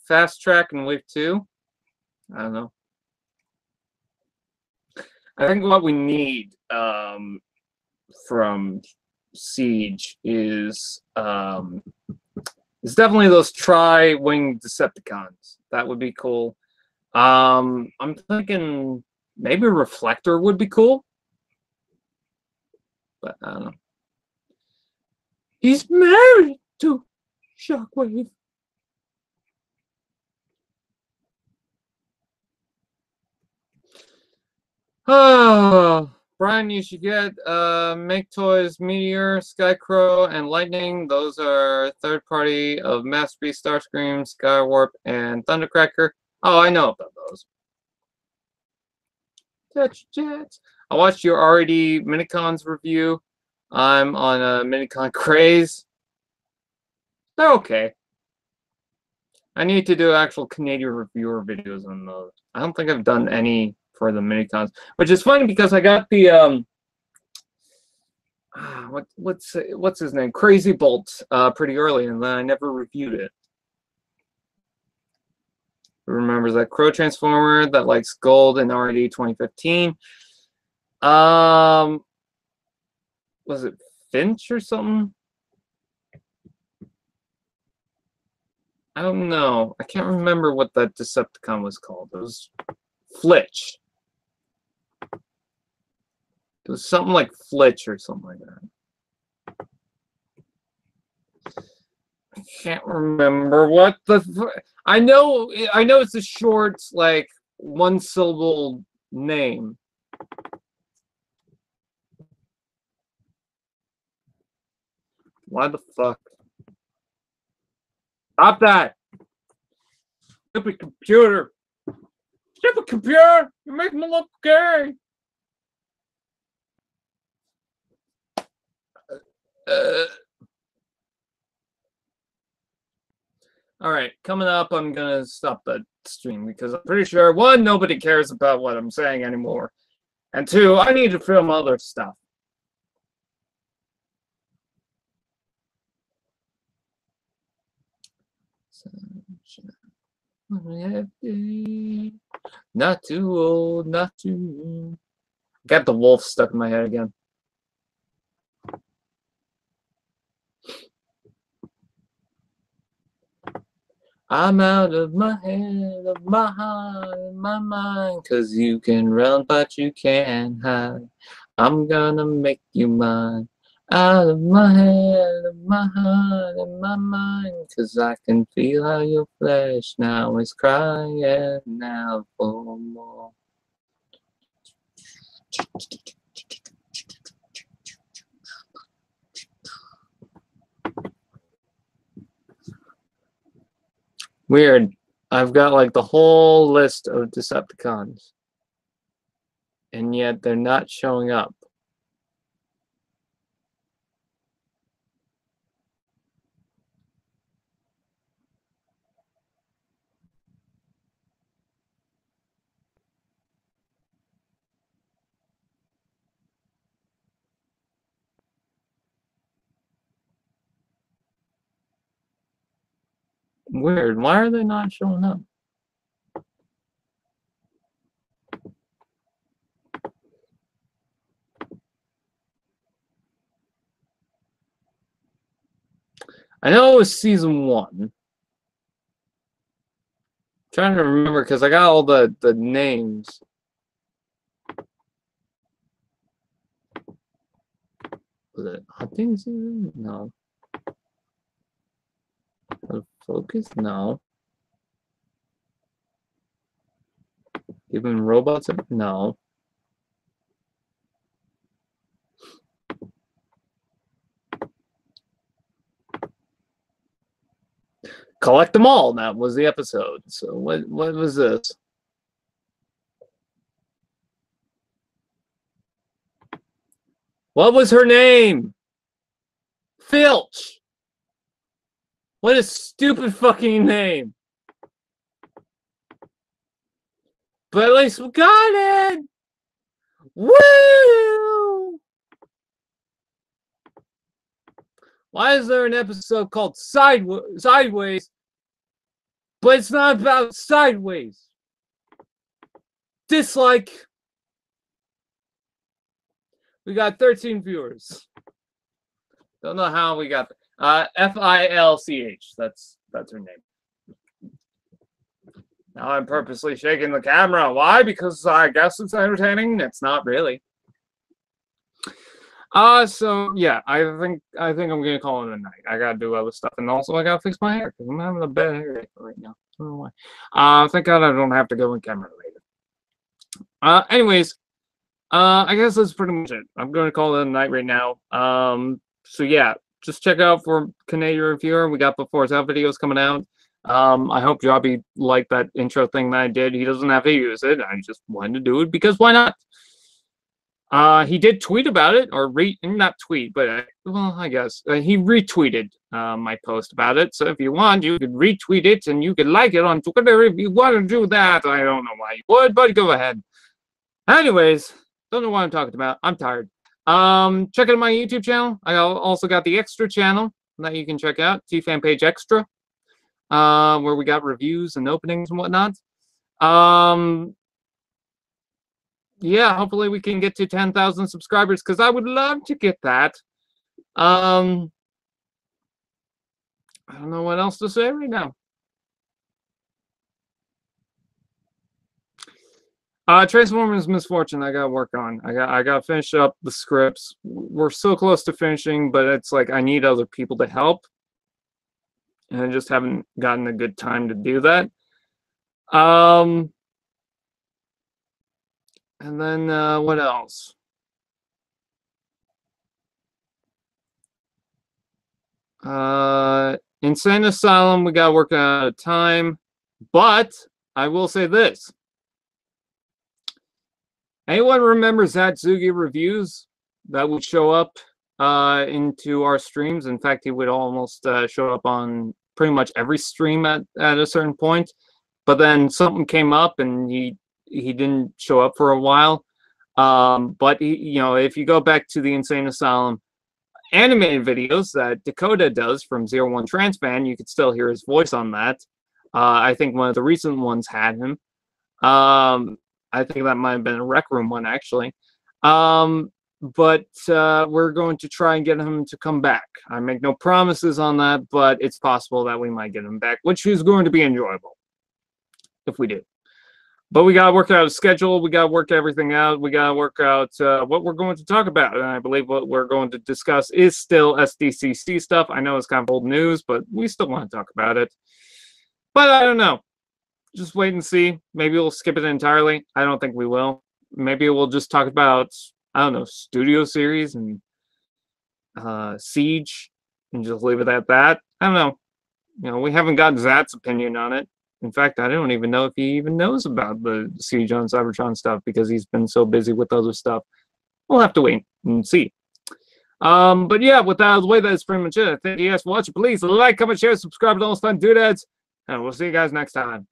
Fast Track in Wave 2. I don't know. I think what we need from Siege is definitely those tri-wing Decepticons. That would be cool. I'm thinking maybe Reflector would be cool. But I don't know. He's married to Shockwave. Oh, Brian, you should get Make Toys, Meteor, Skycrow, and Lightning. Those are third party of Masterpiece, Starscream, Skywarp, and Thundercracker. Oh, I know about those. Touch Jets. I watched your RD Minicons review. I'm on a Minicon craze. They're okay. I need to do actual Canadian reviewer videos on those. I don't think I've done any for the Minicons, which is funny because I got the what's his name, Crazy Bolt, pretty early, and then I never reviewed it. Remembers that Crow Transformer that likes gold in RD 2015. Was it Finch or something? I don't know. I can't remember what that Decepticon was called. It was Flitch. It was something like Flitch or something like that. I can't remember what the. I know it's a short, like, one-syllable name. Why the fuck? Stop that! Stupid computer! Stupid computer! You make me look gay! Alright, coming up, I'm gonna stop the stream because I'm pretty sure, one, nobody cares about what I'm saying anymore. And two, I need to film other stuff. Not too old, not too. Got the wolf stuck in my head again. I'm out of my head, of my heart, of my mind, 'cause you can run but you can't hide. I'm gonna make you mine. Out of my head, of my heart, and my mind, 'cause I can feel how your flesh now is crying now for more. Weird. I've got like the whole list of Decepticons, and yet they're not showing up. Weird. Why are they not showing up? I know it was season 1. Trying to remember because I got all the names. Was it hunting season? No. Focus? No. Even robots? No. Collect them all. That was the episode. So what was this? What was her name? Filch. What a stupid fucking name. But at least we got it. Woo! Why is there an episode called Sideways, but it's not about Sideways? Dislike. We got 13 viewers. Don't know how we got Filch. That's her name. Now I'm purposely shaking the camera. Why? Because I guess it's entertaining. It's not really. So yeah, I think I'm gonna call it a night. I gotta do other stuff, and also I gotta fix my hair because I'm having a bad hair right now. I don't know why. Thank God I don't have to go in camera later. Anyways, I guess that's pretty much it. I'm gonna call it a night right now. So yeah, just check out for Canadian Reviewer. We got Before It's Out videos coming out. I hope Jobby liked that intro thing that I did. He doesn't have to use it. I just wanted to do it because why not? He did tweet about it, or not tweet, but well, I guess he retweeted my post about it. So if you want, you could retweet it and you could like it on Twitter if you want to do that. I don't know why you would, but go ahead. Anyways, don't know what I'm talking about. I'm tired. Check out my YouTube channel. I also got the extra channel that you can check out, T-Fan Page Extra, where we got reviews and openings and whatnot. Yeah, hopefully we can get to 10,000 subscribers because I would love to get that. I don't know what else to say right now. Transformers Misfortune, I gotta work on. I gotta finish up the scripts. We're so close to finishing, but it's like I need other people to help, and I just haven't gotten a good time to do that. And then what else? Insane Asylum, we gotta work out of time, but I will say this. Anyone remembers Zatsugi reviews that would show up into our streams? In fact, he would almost show up on pretty much every stream at a certain point. But then something came up and he didn't show up for a while. But he, if you go back to the Insane Asylum, animated videos that Dakota does from 01 Transpan. You could still hear his voice on that. I think one of the recent ones had him. I think that might have been a Rec Room one, actually. But we're going to try and get him to come back. I make no promises on that, but it's possible that we might get him back, which is going to be enjoyable if we do. But we got to work out a schedule. We got to work everything out. We got to work out what we're going to talk about. And I believe what we're going to discuss is still SDCC stuff. I know it's kind of old news, but we still want to talk about it. But I don't know. Just wait and see. Maybe we'll skip it entirely. I don't think we will. Maybe we'll just talk about, I don't know, Studio Series and Siege and just leave it at that. I don't know. You know, we haven't got Zat's opinion on it. In fact, I don't even know if he even knows about the Siege on Cybertron stuff because he's been so busy with other stuff. We'll have to wait and see. But yeah, with that out of the way, that's pretty much it. Thank you guys for watching. Please like, comment, share, subscribe to all those fun doodads. And we'll see you guys next time.